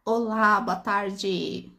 Olá, boa tarde.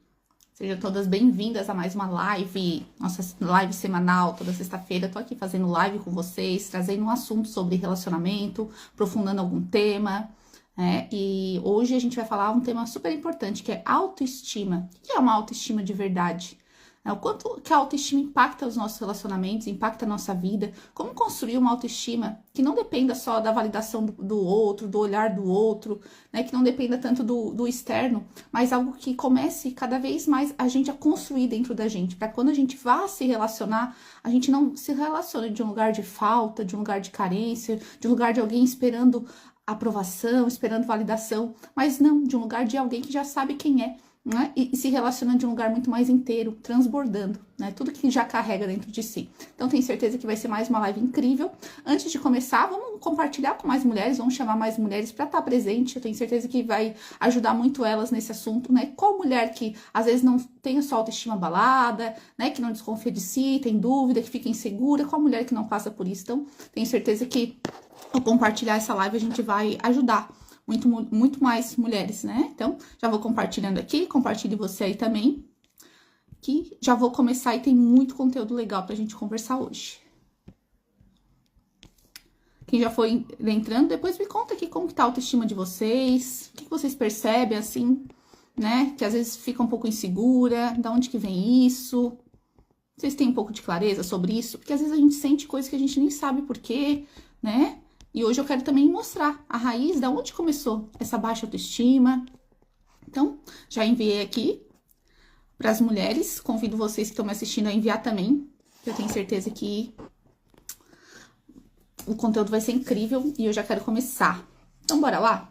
Sejam todas bem-vindas a mais uma live, nossa live semanal, toda sexta-feira. Tô aqui fazendo live com vocês, trazendo um assunto sobre relacionamento, aprofundando algum tema, né? E hoje a gente vai falar um tema super importante, que é autoestima. O que é uma autoestima de verdade? O quanto que a autoestima impacta os nossos relacionamentos, impacta a nossa vida, como construir uma autoestima que não dependa só da validação do outro, do olhar do outro, né? Que não dependa tanto do externo, mas algo que comece cada vez mais a gente a construir dentro da gente, para quando a gente vá se relacionar, a gente não se relacione de um lugar de falta, de um lugar de carência, de um lugar de alguém esperando aprovação, esperando validação, mas não, de um lugar de alguém que já sabe quem é, né? E se relacionando de um lugar muito mais inteiro, transbordando, né? Tudo que já carrega dentro de si. Então, tenho certeza que vai ser mais uma live incrível. Antes de começar, vamos compartilhar com mais mulheres, vamos chamar mais mulheres para estar presente. Eu tenho certeza que vai ajudar muito elas nesse assunto, né? Qual mulher que às vezes não tem a sua autoestima abalada, né? Que não desconfia de si, tem dúvida, que fica insegura, qual mulher que não passa por isso? Então, tenho certeza que ao compartilhar essa live a gente vai ajudar muito mais mulheres, né? Então, já vou compartilhando aqui, compartilhe você aí também, que já vou começar e tem muito conteúdo legal pra gente conversar hoje. Quem já foi entrando, depois me conta aqui como que tá a autoestima de vocês, o que vocês percebem, assim, né? Que às vezes fica um pouco insegura, da onde que vem isso? Vocês têm um pouco de clareza sobre isso? Porque às vezes a gente sente coisas que a gente nem sabe por quê, né? E hoje eu quero também mostrar a raiz de onde começou essa baixa autoestima. Então, já enviei aqui para as mulheres. Convido vocês que estão me assistindo a enviar também. Eu tenho certeza que o conteúdo vai ser incrível e eu já quero começar. Então, bora lá?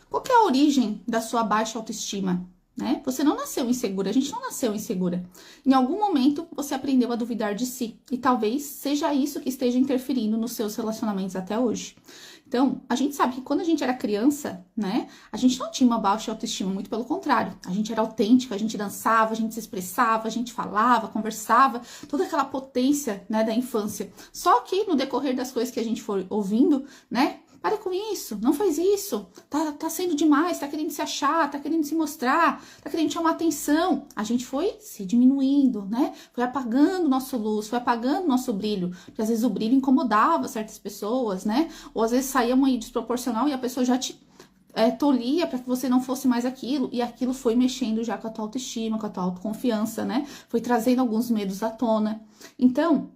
Qual que é a origem da sua baixa autoestima? Né? Você não nasceu insegura, a gente não nasceu insegura. Em algum momento você aprendeu a duvidar de si e talvez seja isso que esteja interferindo nos seus relacionamentos até hoje. Então, a gente sabe que quando a gente era criança, né, a gente não tinha uma baixa autoestima, muito pelo contrário. A gente era autêntica, a gente dançava, a gente se expressava, a gente falava, conversava, toda aquela potência, né, da infância. Só que no decorrer das coisas que a gente foi ouvindo, né, para com isso, não faz isso, tá sendo demais, tá querendo se achar, tá querendo se mostrar, tá querendo chamar atenção. A gente foi se diminuindo, né? Foi apagando nosso luz, foi apagando nosso brilho, porque às vezes o brilho incomodava certas pessoas, né? Ou às vezes saía muito desproporcional e a pessoa já te tolhia para que você não fosse mais aquilo, e aquilo foi mexendo já com a tua autoestima, com a tua autoconfiança, né? Foi trazendo alguns medos à tona. Então,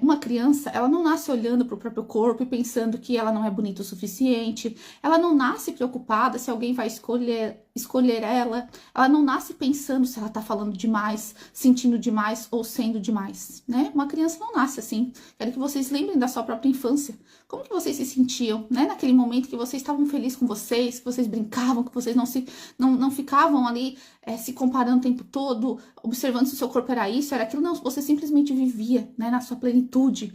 uma criança, ela não nasce olhando para o próprio corpo e pensando que ela não é bonita o suficiente, ela não nasce preocupada se alguém vai escolher ela não nasce pensando se ela tá falando demais, sentindo demais ou sendo demais, né? Uma criança não nasce assim. Quero que vocês lembrem da sua própria infância. Como que vocês se sentiam, né? Naquele momento que vocês estavam felizes com vocês, que vocês brincavam, que vocês não ficavam ali se comparando o tempo todo, observando se o seu corpo era isso, era aquilo. Não, você simplesmente vivia, né? Na sua plenitude,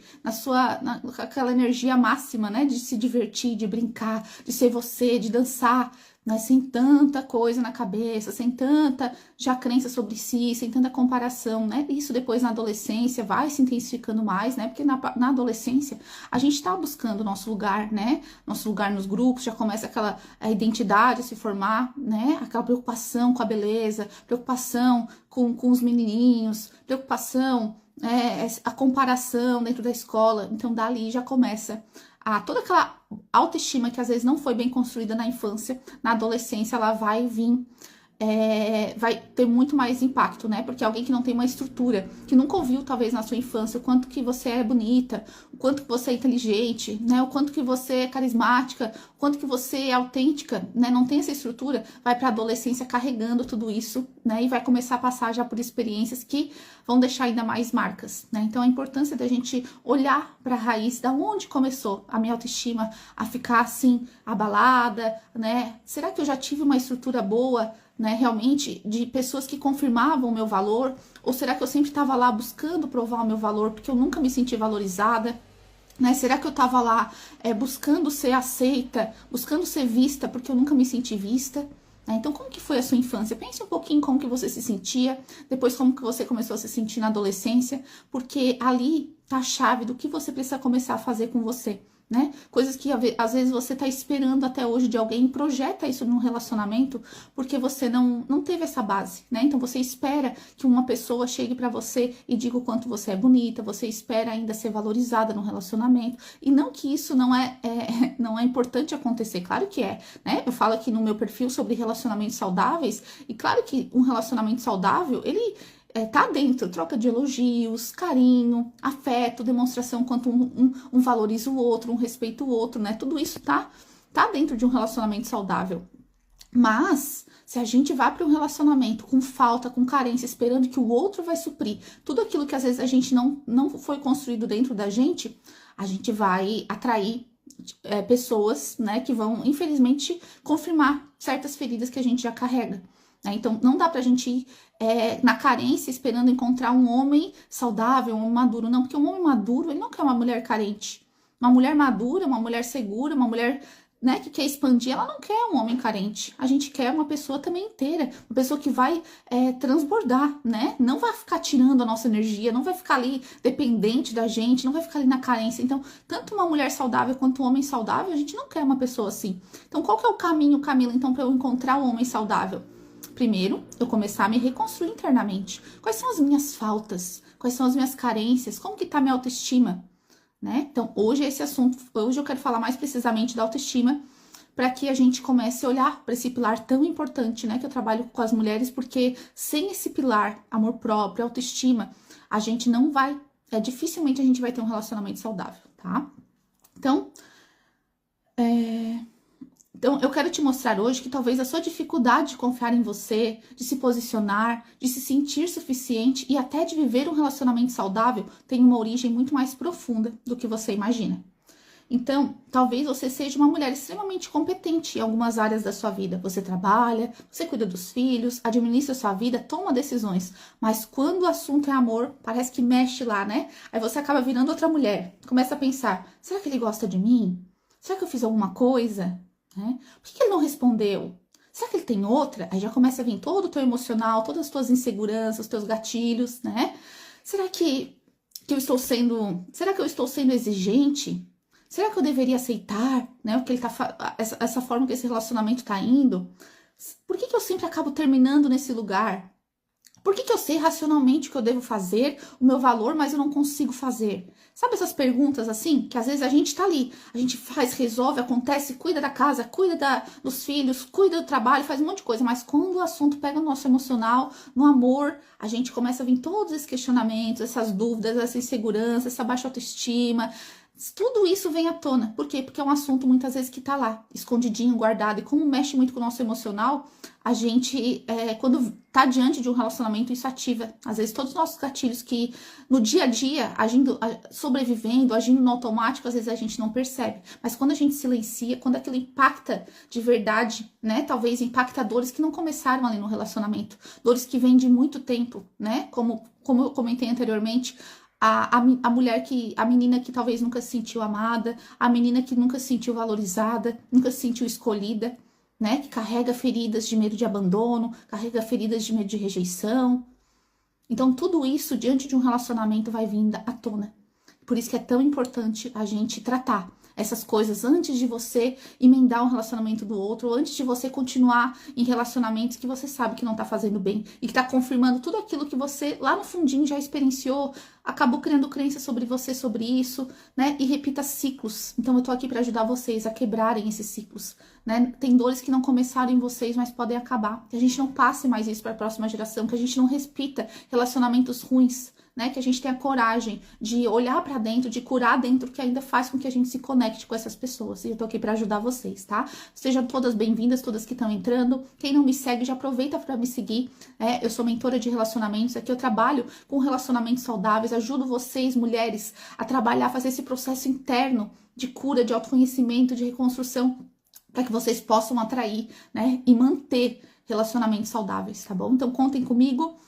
aquela energia máxima, né? De se divertir, de brincar, de ser você, de dançar, mas sem tanta coisa na cabeça, sem tanta já crença sobre si, sem tanta comparação, né? Isso depois na adolescência vai se intensificando mais, né? Porque na adolescência a gente tá buscando o nosso lugar, né? Nosso lugar nos grupos, já começa aquela identidade a se formar, né? Aquela preocupação com a beleza, preocupação com os menininhos, preocupação, a comparação dentro da escola. Então dali já começa toda aquela autoestima que às vezes não foi bem construída na infância, na adolescência ela vai vir, vai ter muito mais impacto, né? Porque alguém que não tem uma estrutura, que nunca ouviu talvez na sua infância o quanto que você é bonita, o quanto que você é inteligente, né? O quanto que você é carismática, o quanto que você é autêntica, né? Não tem essa estrutura, vai para a adolescência carregando tudo isso, né? E vai começar a passar já por experiências que vão deixar ainda mais marcas, né? Então a importância da gente olhar para a raiz, da onde começou a minha autoestima a ficar assim abalada, né? Será que eu já tive uma estrutura boa, né, realmente, de pessoas que confirmavam o meu valor? Ou será que eu sempre estava lá buscando provar o meu valor porque eu nunca me senti valorizada? Né? Será que eu estava lá buscando ser aceita, buscando ser vista porque eu nunca me senti vista? Então, como que foi a sua infância? Pense um pouquinho como que você se sentia, depois como que você começou a se sentir na adolescência, porque ali tá a chave do que você precisa começar a fazer com você. né? Coisas que às vezes você tá esperando até hoje de alguém e projeta isso num relacionamento porque você não teve essa base, né? Então você espera que uma pessoa chegue pra você e diga o quanto você é bonita, você espera ainda ser valorizada no relacionamento, e não que isso não é importante acontecer, claro que é, né? Eu falo aqui no meu perfil sobre relacionamentos saudáveis, e claro que um relacionamento saudável, ele tá dentro, troca de elogios, carinho, afeto, demonstração quanto um valoriza o outro, um respeita o outro, né? Tudo isso tá dentro de um relacionamento saudável. Mas se a gente vai para um relacionamento com falta, com carência, esperando que o outro vai suprir tudo aquilo que às vezes a gente não foi construído dentro da gente, a gente vai atrair pessoas, né, que vão, infelizmente, confirmar certas feridas que a gente já carrega. Né? Então, não dá pra gente ir na carência esperando encontrar um homem saudável, um homem maduro. Não, porque um homem maduro, ele não quer uma mulher carente. Uma mulher madura, uma mulher segura, uma mulher, né, que quer expandir, ela não quer um homem carente. A gente quer uma pessoa também inteira, uma pessoa que vai transbordar, né? Não vai ficar tirando a nossa energia, não vai ficar ali dependente da gente, não vai ficar ali na carência. Então, tanto uma mulher saudável quanto um homem saudável, a gente não quer uma pessoa assim. Então, qual que é o caminho, Camila, então, para eu encontrar um homem saudável? Primeiro, eu começar a me reconstruir internamente. Quais são as minhas faltas? Quais são as minhas carências? Como que tá minha autoestima? Né? Então, hoje eu quero falar mais precisamente da autoestima, para que a gente comece a olhar para esse pilar tão importante, né, que eu trabalho com as mulheres, porque sem esse pilar, amor próprio, autoestima, a gente não vai, dificilmente a gente vai ter um relacionamento saudável, tá? Então, eu quero te mostrar hoje que talvez a sua dificuldade de confiar em você, de se posicionar, de se sentir suficiente e até de viver um relacionamento saudável tenha uma origem muito mais profunda do que você imagina. Então, talvez você seja uma mulher extremamente competente em algumas áreas da sua vida. Você trabalha, você cuida dos filhos, administra sua vida, toma decisões. Mas quando o assunto é amor, parece que mexe lá, né? Aí você acaba virando outra mulher. Começa a pensar, será que ele gosta de mim? Será que eu fiz alguma coisa? Né? Por que ele não respondeu? Será que ele tem outra? Aí já começa a vir todo o teu emocional, todas as tuas inseguranças, os teus gatilhos, né? Será que eu estou sendo exigente? Será que eu deveria aceitar, né, o que ele essa forma que esse relacionamento tá indo? Por que eu sempre acabo terminando nesse lugar? Por que eu sei racionalmente o que eu devo fazer, o meu valor, mas eu não consigo fazer? Sabe essas perguntas assim, que às vezes a gente tá ali, a gente faz, resolve, acontece, cuida da casa, cuida dos filhos, cuida do trabalho, faz um monte de coisa, mas quando o assunto pega no nosso emocional, no amor, a gente começa a vir todos esses questionamentos, essas dúvidas, essa insegurança, essa baixa autoestima. Tudo isso vem à tona. Por quê? Porque é um assunto muitas vezes que tá lá, escondidinho, guardado. E como mexe muito com o nosso emocional, a gente, quando tá diante de um relacionamento, isso ativa. Às vezes todos os nossos gatilhos que no dia a dia, sobrevivendo, agindo no automático, às vezes a gente não percebe. Mas quando a gente silencia, quando aquilo impacta de verdade, né? Talvez impacta dores que não começaram ali no relacionamento. Dores que vêm de muito tempo, né? Como eu comentei anteriormente, a mulher a menina que talvez nunca se sentiu amada, a menina que nunca se sentiu valorizada, nunca se sentiu escolhida, né? Que carrega feridas de medo de abandono, carrega feridas de medo de rejeição. Então, tudo isso diante de um relacionamento vai vindo à tona. Por isso que é tão importante a gente tratar essas coisas antes de você emendar um relacionamento do outro, antes de você continuar em relacionamentos que você sabe que não tá fazendo bem e que tá confirmando tudo aquilo que você lá no fundinho já experienciou, acabou criando crenças sobre você, sobre isso, né? E repita ciclos. Então eu tô aqui para ajudar vocês a quebrarem esses ciclos, né? Tem dores que não começaram em vocês, mas podem acabar. Que a gente não passe mais isso para a próxima geração, que a gente não repita relacionamentos ruins, né, que a gente tenha coragem de olhar pra dentro, de curar dentro, que ainda faz com que a gente se conecte com essas pessoas. E eu tô aqui pra ajudar vocês, tá? Sejam todas bem-vindas, todas que estão entrando. Quem não me segue, já aproveita pra me seguir. Eu sou mentora de relacionamentos, aqui eu trabalho com relacionamentos saudáveis, ajudo vocês, mulheres, a trabalhar, a fazer esse processo interno de cura, de autoconhecimento, de reconstrução, para que vocês possam atrair, né, e manter relacionamentos saudáveis, tá bom? Então contem comigo.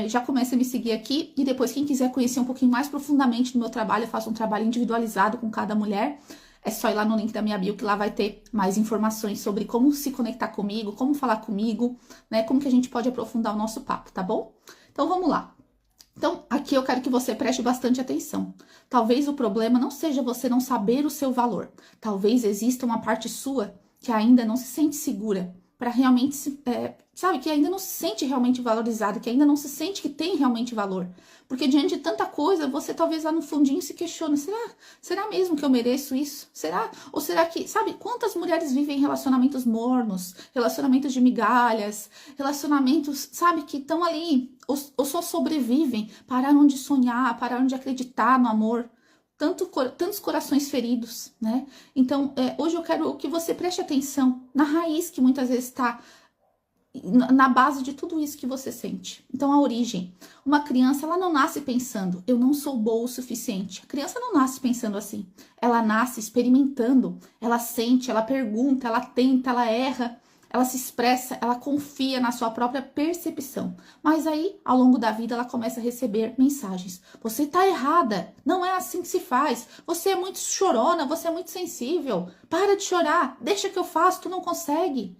Já comece a me seguir aqui, e depois quem quiser conhecer um pouquinho mais profundamente do meu trabalho, eu faço um trabalho individualizado com cada mulher, é só ir lá no link da minha bio que lá vai ter mais informações sobre como se conectar comigo, como falar comigo, né, como que a gente pode aprofundar o nosso papo, tá bom? Então vamos lá. Então, aqui eu quero que você preste bastante atenção. Talvez o problema não seja você não saber o seu valor. Talvez exista uma parte sua que ainda não se sente segura para realmente, sabe, que ainda não se sente realmente valorizada, que ainda não se sente que tem realmente valor. Porque diante de tanta coisa, você talvez lá no fundinho se questiona, será mesmo que eu mereço isso? Será? Ou será que, sabe, quantas mulheres vivem relacionamentos mornos, relacionamentos de migalhas, relacionamentos, sabe, que estão ali, ou só sobrevivem, pararam de sonhar, pararam de acreditar no amor. Tantos corações feridos, né? Então, hoje eu quero que você preste atenção na raiz que muitas vezes está na base de tudo isso que você sente. Então, a origem. Uma criança, ela não nasce pensando, eu não sou boa o suficiente. A criança não nasce pensando assim. Ela nasce experimentando, ela sente, ela pergunta, ela tenta, ela erra, ela se expressa, ela confia na sua própria percepção. Mas aí, ao longo da vida, ela começa a receber mensagens. Você tá errada, não é assim que se faz. Você é muito chorona, você é muito sensível. Para de chorar, deixa que eu faço, tu não consegue.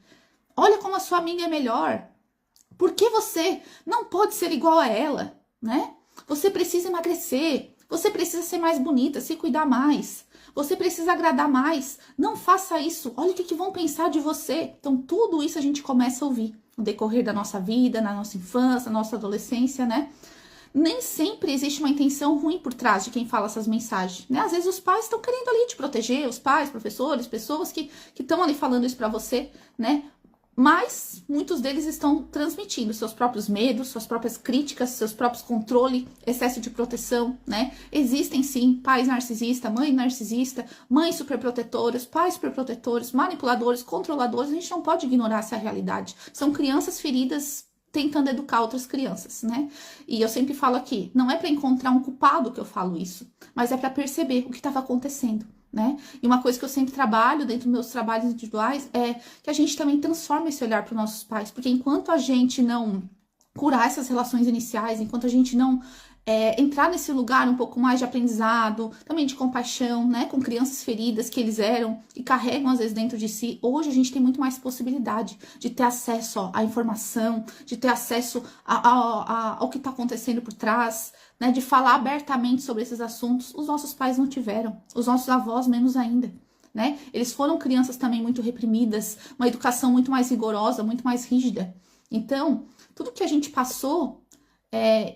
Olha como a sua amiga é melhor. Por que você não pode ser igual a ela, né? Você precisa emagrecer, você precisa ser mais bonita, se cuidar mais. Você precisa agradar mais. Não faça isso. Olha o que vão pensar de você. Então, tudo isso a gente começa a ouvir no decorrer da nossa vida, na nossa infância, na nossa adolescência, né? Nem sempre existe uma intenção ruim por trás de quem fala essas mensagens, né? Às vezes os pais estão querendo ali te proteger, os pais, professores, pessoas que estão ali falando isso pra você, né? Mas muitos deles estão transmitindo seus próprios medos, suas próprias críticas, seus próprios controle, excesso de proteção, né? Existem sim pais narcisistas, mães superprotetoras, pais superprotetores, manipuladores, controladores. A gente não pode ignorar essa realidade. São crianças feridas tentando educar outras crianças, né? E eu sempre falo aqui, não é para encontrar um culpado que eu falo isso, mas é para perceber o que estava acontecendo. Né? E uma coisa que eu sempre trabalho dentro dos meus trabalhos individuais é que a gente também transforma esse olhar para os nossos pais, porque enquanto a gente não curar essas relações iniciais, enquanto a gente não entrar nesse lugar um pouco mais de aprendizado, também de compaixão, né, com crianças feridas que eles eram e carregam às vezes dentro de si, hoje a gente tem muito mais possibilidade de ter acesso à informação, de ter acesso ao que está acontecendo por trás, né, de falar abertamente sobre esses assuntos. Os nossos pais não tiveram, os nossos avós menos ainda. Né? Eles foram crianças também muito reprimidas, uma educação muito mais rigorosa, muito mais rígida. Então, tudo que a gente passou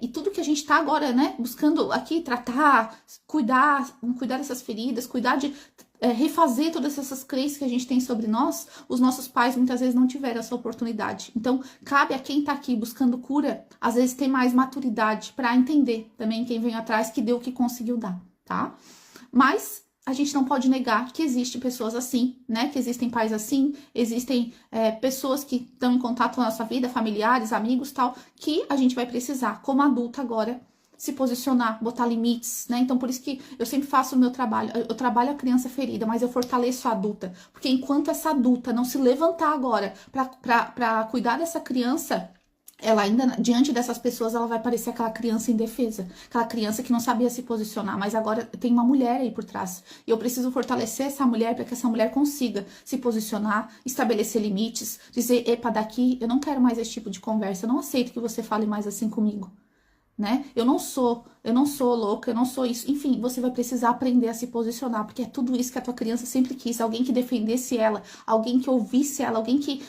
e tudo que a gente está agora, né, buscando aqui tratar, cuidar dessas feridas, cuidar de refazer todas essas crenças que a gente tem sobre nós, os nossos pais muitas vezes não tiveram essa oportunidade. Então, cabe a quem está aqui buscando cura, às vezes ter mais maturidade para entender também quem vem atrás que deu o que conseguiu dar, tá? Mas a gente não pode negar que existem pessoas assim, né? Que existem pais assim, existem pessoas que estão em contato com a nossa vida, familiares, amigos, tal, que a gente vai precisar, como adulta agora, se posicionar, botar limites, né? Então, por isso que eu sempre faço o meu trabalho. Eu trabalho a criança ferida, mas eu fortaleço a adulta. Porque enquanto essa adulta não se levantar agora para cuidar dessa criança, ela ainda, diante dessas pessoas, ela vai parecer aquela criança indefesa, aquela criança que não sabia se posicionar, mas agora tem uma mulher aí por trás, e eu preciso fortalecer essa mulher para que essa mulher consiga se posicionar, estabelecer limites, dizer, epa, daqui, eu não quero mais esse tipo de conversa, eu não aceito que você fale mais assim comigo, né? Eu não sou louca, eu não sou isso, enfim, você vai precisar aprender a se posicionar, porque é tudo isso que a tua criança sempre quis, alguém que defendesse ela, alguém que ouvisse ela, alguém que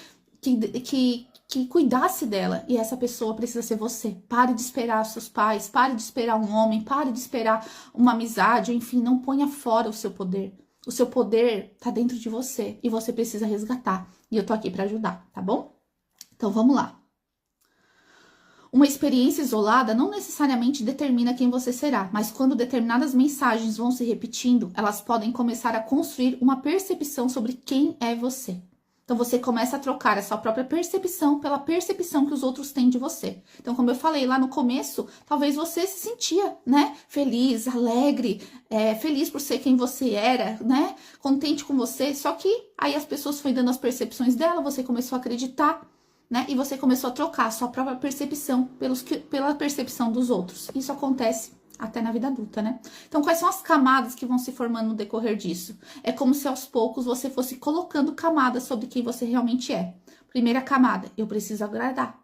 cuidasse dela, e essa pessoa precisa ser você. Pare de esperar seus pais, pare de esperar um homem, pare de esperar uma amizade, enfim, não ponha fora o seu poder. O seu poder tá dentro de você e você precisa resgatar. E eu tô aqui para ajudar, tá bom? Então vamos lá. Uma experiência isolada não necessariamente determina quem você será, mas quando determinadas mensagens vão se repetindo, elas podem começar a construir uma percepção sobre quem é você. Então, você começa a trocar a sua própria percepção pela percepção que os outros têm de você. Então, como eu falei lá no começo, talvez você se sentia, né, feliz, alegre, feliz por ser quem você era, né, contente com você. Só que aí as pessoas foram dando as percepções dela, você começou a acreditar, né, e você começou a trocar a sua própria percepção pela percepção dos outros. Isso acontece até na vida adulta, né? Então, quais são as camadas que vão se formando no decorrer disso? É como se aos poucos você fosse colocando camadas sobre quem você realmente é. Primeira camada, eu preciso agradar.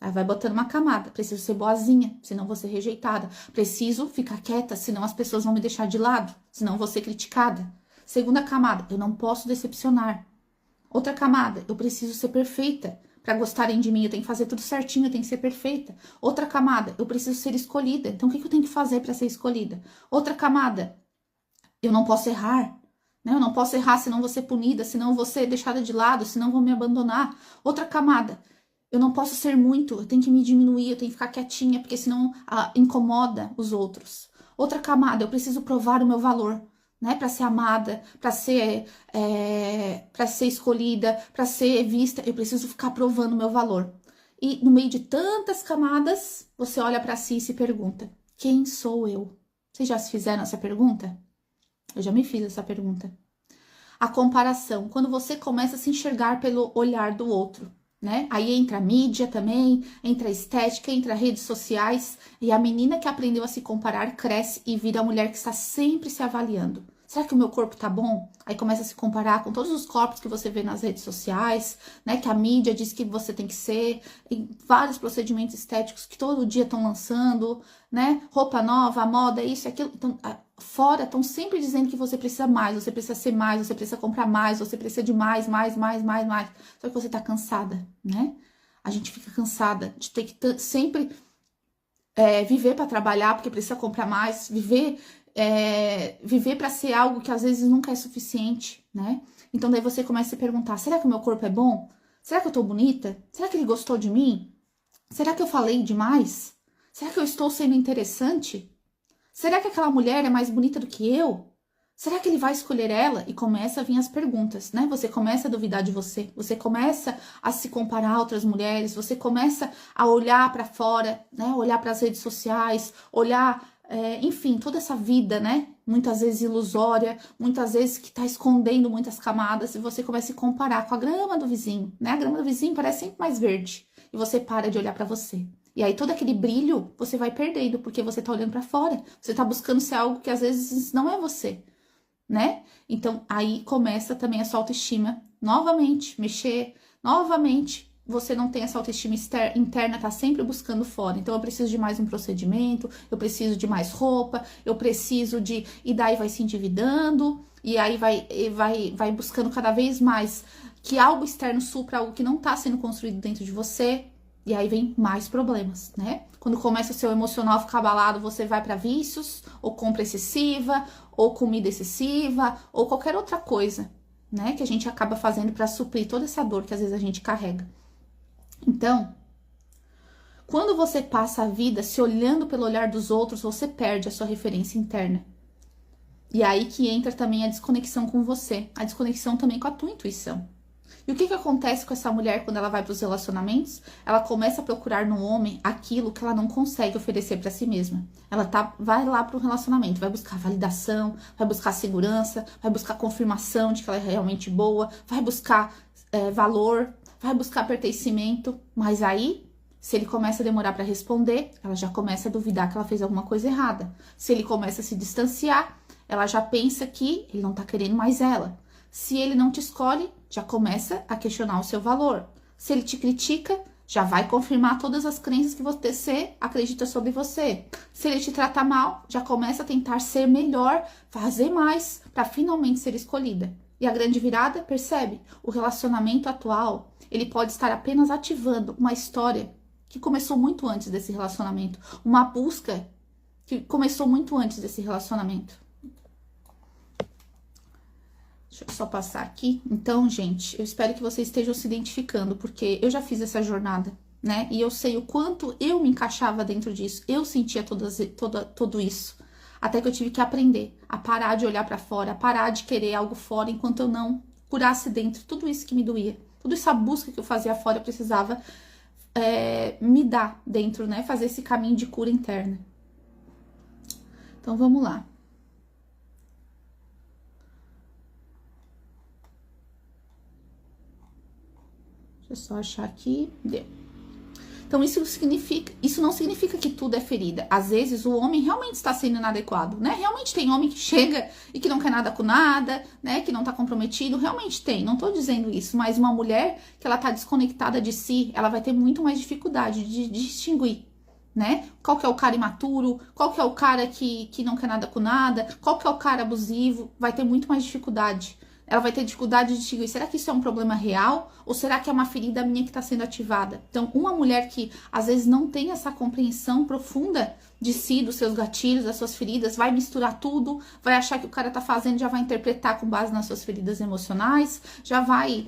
Aí vai botando uma camada. Preciso ser boazinha, senão vou ser rejeitada. Preciso ficar quieta, senão as pessoas vão me deixar de lado, senão vou ser criticada. Segunda camada, eu não posso decepcionar. Outra camada, eu preciso ser perfeita. Para gostarem de mim, eu tenho que fazer tudo certinho, eu tenho que ser perfeita. Outra camada, eu preciso ser escolhida. Então, o que eu tenho que fazer para ser escolhida? Outra camada, eu não posso errar. Né? Eu não posso errar, senão vou ser punida, senão vou ser deixada de lado, senão vou me abandonar. Outra camada, eu não posso ser muito, eu tenho que me diminuir, eu tenho que ficar quietinha, porque senão incomoda os outros. Outra camada, eu preciso provar o meu valor. Né, para ser amada, para ser escolhida, para ser vista, eu preciso ficar provando o meu valor. E no meio de tantas camadas, você olha para si e se pergunta: quem sou eu? Vocês já se fizeram essa pergunta? Eu já me fiz essa pergunta. A comparação, quando você começa a se enxergar pelo olhar do outro, né? Aí entra a mídia também, entra a estética, entra redes sociais, e a menina que aprendeu a se comparar cresce e vira a mulher que está sempre se avaliando. Será que o meu corpo tá bom? Aí começa a se comparar com todos os corpos que você vê nas redes sociais, né? Que a mídia diz que você tem que ser, e vários procedimentos estéticos que todo dia estão lançando, né? Roupa nova, moda, isso e aquilo. Então, fora estão sempre dizendo que você precisa mais, você precisa ser mais, você precisa comprar mais, você precisa de mais. Só que você tá cansada, né? A gente fica cansada de ter que sempre viver para trabalhar porque precisa comprar mais, viver para ser algo que às vezes nunca é suficiente, né? Então daí você começa a se perguntar: será que o meu corpo é bom? Será que eu tô bonita? Será que ele gostou de mim? Será que eu falei demais? Será que eu estou sendo interessante? Será que aquela mulher é mais bonita do que eu? Será que ele vai escolher ela? E começa a vir as perguntas, né? Você começa a duvidar de você, você começa a se comparar a outras mulheres, você começa a olhar para fora, né? Olhar para as redes sociais, olhar, enfim, toda essa vida, né? Muitas vezes ilusória, muitas vezes que tá escondendo muitas camadas, e você começa a se comparar com a grama do vizinho, né? A grama do vizinho parece sempre mais verde, e você para de olhar para você. E aí todo aquele brilho você vai perdendo, porque você tá olhando para fora. Você tá buscando ser algo que às vezes não é você, né? Então aí começa também a sua autoestima novamente, mexer novamente. Você não tem essa autoestima interna, tá sempre buscando fora. Então eu preciso de mais um procedimento, eu preciso de mais roupa, eu preciso de... E daí vai se endividando, e aí vai buscando cada vez mais que algo externo supra algo que não tá sendo construído dentro de você. E aí vem mais problemas, né? Quando começa o seu emocional a ficar abalado, você vai para vícios, ou compra excessiva, ou comida excessiva, ou qualquer outra coisa, né? Que a gente acaba fazendo para suprir toda essa dor que às vezes a gente carrega. Então, quando você passa a vida se olhando pelo olhar dos outros, você perde a sua referência interna. E aí que entra também a desconexão com você, a desconexão também com a tua intuição. E o que acontece com essa mulher quando ela vai para os relacionamentos? Ela começa a procurar no homem aquilo que ela não consegue oferecer para si mesma. Ela vai lá para o relacionamento, vai buscar validação, vai buscar segurança, vai buscar confirmação de que ela é realmente boa, vai buscar valor, vai buscar pertencimento. Mas aí, se ele começa a demorar para responder, ela já começa a duvidar que ela fez alguma coisa errada. Se ele começa a se distanciar, ela já pensa que ele não tá querendo mais ela. Se ele não te escolhe, já começa a questionar o seu valor. Se ele te critica, já vai confirmar todas as crenças que você acredita sobre você. Se ele te trata mal, já começa a tentar ser melhor, fazer mais, para finalmente ser escolhida. E a grande virada, percebe? O relacionamento atual, ele pode estar apenas ativando uma história que começou muito antes desse relacionamento. Uma busca que começou muito antes desse relacionamento. Deixa eu só passar aqui. Então, gente, eu espero que vocês estejam se identificando, porque eu já fiz essa jornada, né? E eu sei o quanto eu me encaixava dentro disso. Eu sentia tudo isso. Até que eu tive que aprender a parar de olhar pra fora, a parar de querer algo fora, enquanto eu não curasse dentro tudo isso que me doía. Tudo essa busca que eu fazia fora, eu precisava me dar dentro, né? Fazer esse caminho de cura interna. Então, vamos lá. Deixa eu só achar aqui. Deu. Então, isso não significa que tudo é ferida. Às vezes, o homem realmente está sendo inadequado, né? Realmente tem homem que chega e que não quer nada com nada, né? Que não tá comprometido. Realmente tem, não tô dizendo isso. Mas uma mulher que ela tá desconectada de si, ela vai ter muito mais dificuldade de distinguir, né? Qual que é o cara imaturo, qual que é o cara que não quer nada com nada, qual que é o cara abusivo. Vai ter muito mais dificuldade. Ela vai ter dificuldade de distinguir, será que isso é um problema real? Ou será que é uma ferida minha que está sendo ativada? Então, uma mulher que às vezes não tem essa compreensão profunda de si, dos seus gatilhos, das suas feridas, vai misturar tudo, vai achar que o cara tá fazendo, já vai interpretar com base nas suas feridas emocionais, já vai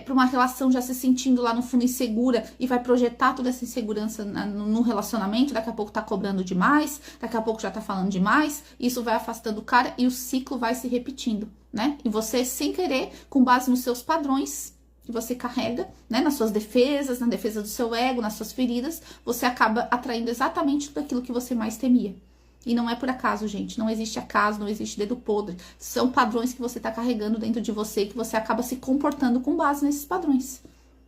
para uma relação já se sentindo lá no fundo insegura e vai projetar toda essa insegurança no relacionamento, daqui a pouco tá cobrando demais, daqui a pouco já tá falando demais, isso vai afastando o cara e o ciclo vai se repetindo, né? E você, sem querer, com base nos seus padrões que você carrega, né, nas suas defesas, na defesa do seu ego, nas suas feridas, você acaba atraindo exatamente tudo aquilo que você mais temia. E não é por acaso, gente. Não existe acaso, não existe dedo podre. São padrões que você tá carregando dentro de você e que você acaba se comportando com base nesses padrões,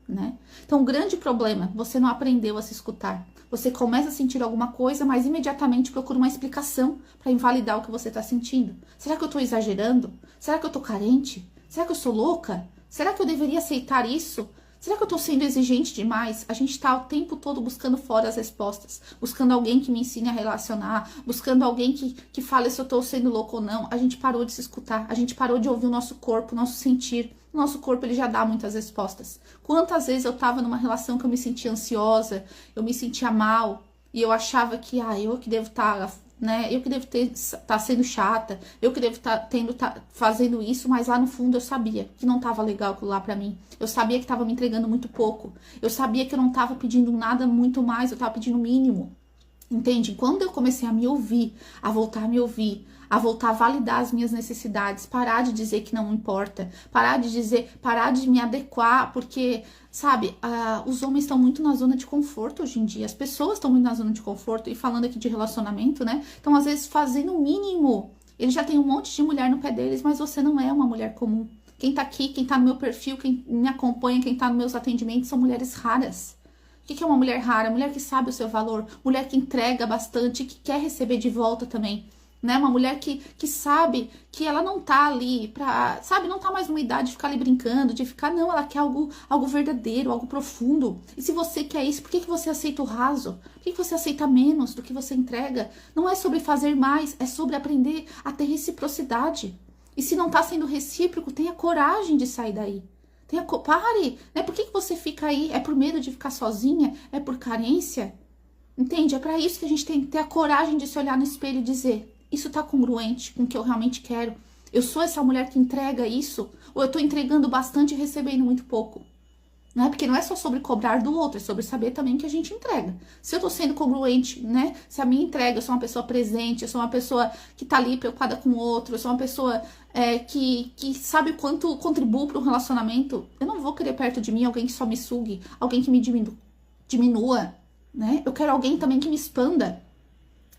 né? Então, o grande problema, você não aprendeu a se escutar. Você começa a sentir alguma coisa, mas imediatamente procura uma explicação para invalidar o que você tá sentindo. Será que eu tô exagerando? Será que eu tô carente? Será que eu sou louca? Será que eu deveria aceitar isso? Será que eu tô sendo exigente demais? A gente tá o tempo todo buscando fora as respostas, buscando alguém que me ensine a relacionar, buscando alguém que fale se eu tô sendo louco ou não. A gente parou de se escutar, a gente parou de ouvir o nosso corpo, o nosso sentir. O nosso corpo, ele já dá muitas respostas. Quantas vezes eu tava numa relação que eu me sentia ansiosa, eu me sentia mal, e eu achava que, eu que devo estar... né? Eu que devo estar sendo chata, eu que devo estar fazendo isso, mas lá no fundo eu sabia que não estava legal aquilo lá pra mim. Eu sabia que estava me entregando muito pouco. Eu sabia que eu não estava pedindo nada muito mais, eu estava pedindo o mínimo. Entende? Quando eu comecei a me ouvir, a voltar a me ouvir, a voltar a validar as minhas necessidades, parar de dizer que não importa, parar de me adequar, porque, sabe, os homens estão muito na zona de conforto hoje em dia, as pessoas estão muito na zona de conforto, e falando aqui de relacionamento, né, então às vezes fazendo o mínimo, eles já têm um monte de mulher no pé deles, mas você não é uma mulher comum. Quem tá aqui, quem tá no meu perfil, quem me acompanha, quem tá nos meus atendimentos, são mulheres raras. O que é uma mulher rara? Mulher que sabe o seu valor, mulher que entrega bastante, que quer receber de volta também, né? Uma mulher que sabe que ela não tá ali pra, sabe, não tá mais numa idade de ficar ali brincando, de ficar, não, ela quer algo verdadeiro, algo profundo. E se você quer isso, por que você aceita o raso? Por que você aceita menos do que você entrega? Não é sobre fazer mais, é sobre aprender a ter reciprocidade. E se não tá sendo recíproco, tenha coragem de sair daí. Pare, né? Por que você fica aí? É por medo de ficar sozinha? É por carência? Entende? É para isso que a gente tem que ter a coragem de se olhar no espelho e dizer: isso tá congruente com o que eu realmente quero? Eu sou essa mulher que entrega isso? Ou eu tô entregando bastante e recebendo muito pouco? Não é? Porque não é só sobre cobrar do outro, é sobre saber também que a gente entrega. Se eu tô sendo congruente, né? Se a minha entrega, eu sou uma pessoa presente, eu sou uma pessoa que tá ali preocupada com o outro, eu sou uma pessoa que sabe o quanto contribuo para um relacionamento, eu não vou querer perto de mim alguém que só me sugue, alguém que me diminua, né? Eu quero alguém também que me expanda.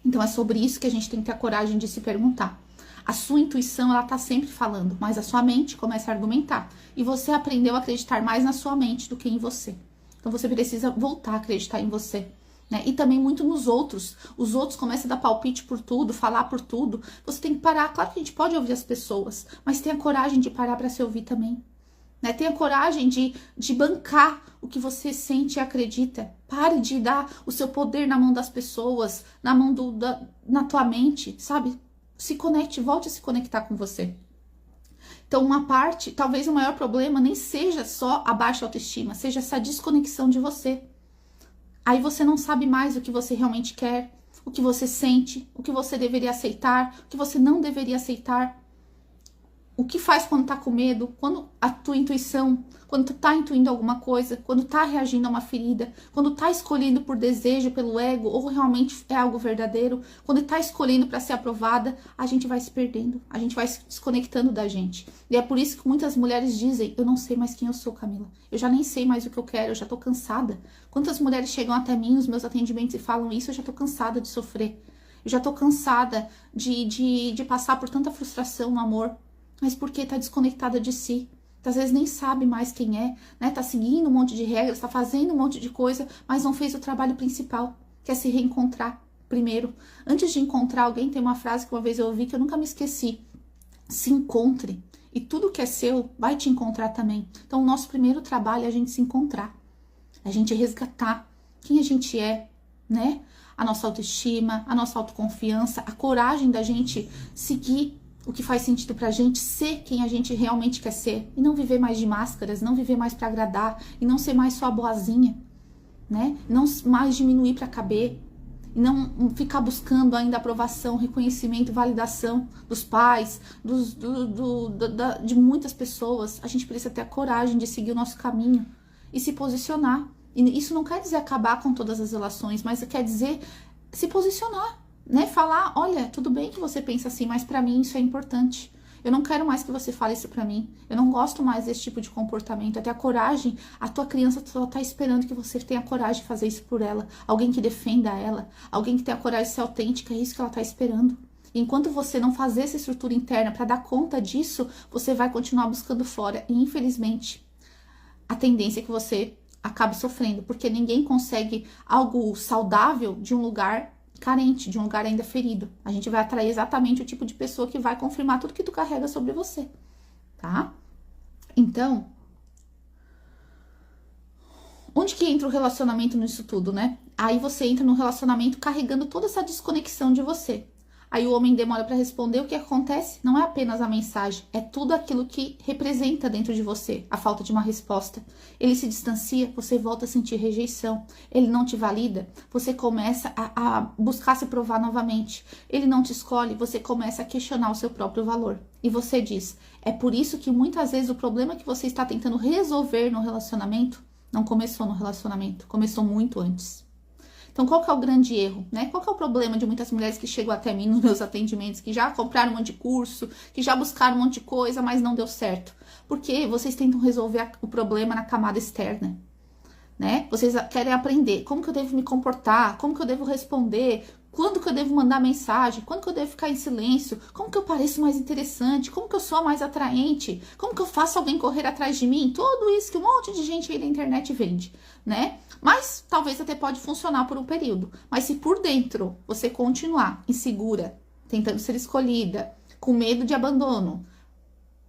Então é sobre isso que a gente tem que ter a coragem de se perguntar. A sua intuição, ela tá sempre falando, mas a sua mente começa a argumentar. E você aprendeu a acreditar mais na sua mente do que em você. Então você precisa voltar a acreditar em você, né? E também muito nos outros. Os outros começam a dar palpite por tudo, falar por tudo. Você tem que parar. Claro que a gente pode ouvir as pessoas, mas tenha coragem de parar para se ouvir também, né? Tenha coragem de bancar o que você sente e acredita. Pare de dar o seu poder na mão das pessoas, na mão na tua mente, sabe? Se conecte, volte a se conectar com você. Então, uma parte, talvez o maior problema nem seja só a baixa autoestima, seja essa desconexão de você. Aí você não sabe mais o que você realmente quer, o que você sente, o que você deveria aceitar, o que você não deveria aceitar. O que faz quando tá com medo, quando a tua intuição, quando tu tá intuindo alguma coisa, quando tá reagindo a uma ferida, quando tá escolhendo por desejo, pelo ego, ou realmente é algo verdadeiro, quando tá escolhendo para ser aprovada, a gente vai se perdendo, a gente vai se desconectando da gente. E é por isso que muitas mulheres dizem: eu não sei mais quem eu sou, Camila, eu já nem sei mais o que eu quero, eu já tô cansada. Quantas mulheres chegam até mim nos meus atendimentos e falam isso? Eu já tô cansada de sofrer, eu já tô cansada de passar por tanta frustração no amor. Mas porque tá desconectada de si, Às vezes nem sabe mais quem é, né? Tá seguindo um monte de regras, tá fazendo um monte de coisa, mas não fez o trabalho principal, que é se reencontrar primeiro. Antes de encontrar alguém, tem uma frase que uma vez eu ouvi que eu nunca me esqueci. Se encontre. E tudo que é seu vai te encontrar também. Então, o nosso primeiro trabalho é a gente se encontrar. A gente resgatar quem a gente é, né? A nossa autoestima, a nossa autoconfiança, a coragem da gente seguir o que faz sentido pra gente, ser quem a gente realmente quer ser. E não viver mais de máscaras, não viver mais pra agradar, e não ser mais só a boazinha, né? Não mais diminuir pra caber, e não ficar buscando ainda aprovação, reconhecimento, validação dos pais, de muitas pessoas. A gente precisa ter a coragem de seguir o nosso caminho e se posicionar. E isso não quer dizer acabar com todas as relações, mas quer dizer se posicionar, né? Falar, olha, tudo bem que você pensa assim, mas pra mim isso é importante. Eu não quero mais que você fale isso pra mim. Eu não gosto mais desse tipo de comportamento. Até a coragem, a tua criança só tá esperando que você tenha coragem de fazer isso por ela. Alguém que defenda ela. Alguém que tenha coragem de ser autêntica. É isso que ela tá esperando. E enquanto você não fazer essa estrutura interna pra dar conta disso, você vai continuar buscando fora. E infelizmente, a tendência é que você acabe sofrendo. Porque ninguém consegue algo saudável de um lugar carente, de um lugar ainda ferido. A gente vai atrair exatamente o tipo de pessoa que vai confirmar tudo que tu carrega sobre você, tá? Então, onde que entra o relacionamento nisso tudo, né? Aí você entra no relacionamento carregando toda essa desconexão de você. Aí o homem demora para responder, o que acontece? Não é apenas a mensagem, é tudo aquilo que representa dentro de você, a falta de uma resposta. Ele se distancia, você volta a sentir rejeição. Ele não te valida, você começa a buscar se provar novamente. Ele não te escolhe, você começa a questionar o seu próprio valor. E você diz, é por isso que muitas vezes o problema que você está tentando resolver no relacionamento não começou no relacionamento, começou muito antes. Então, qual que é o grande erro, né? Qual que é o problema de muitas mulheres que chegam até mim nos meus atendimentos, que já compraram um monte de curso, que já buscaram um monte de coisa, mas não deu certo? Porque vocês tentam resolver o problema na camada externa, né? Vocês querem aprender como que eu devo me comportar, como que eu devo responder, quando que eu devo mandar mensagem, quando que eu devo ficar em silêncio, como que eu pareço mais interessante, como que eu sou mais atraente, como que eu faço alguém correr atrás de mim, tudo isso que um monte de gente aí na internet vende, né? Mas talvez até pode funcionar por um período, mas se por dentro você continuar insegura, tentando ser escolhida, com medo de abandono,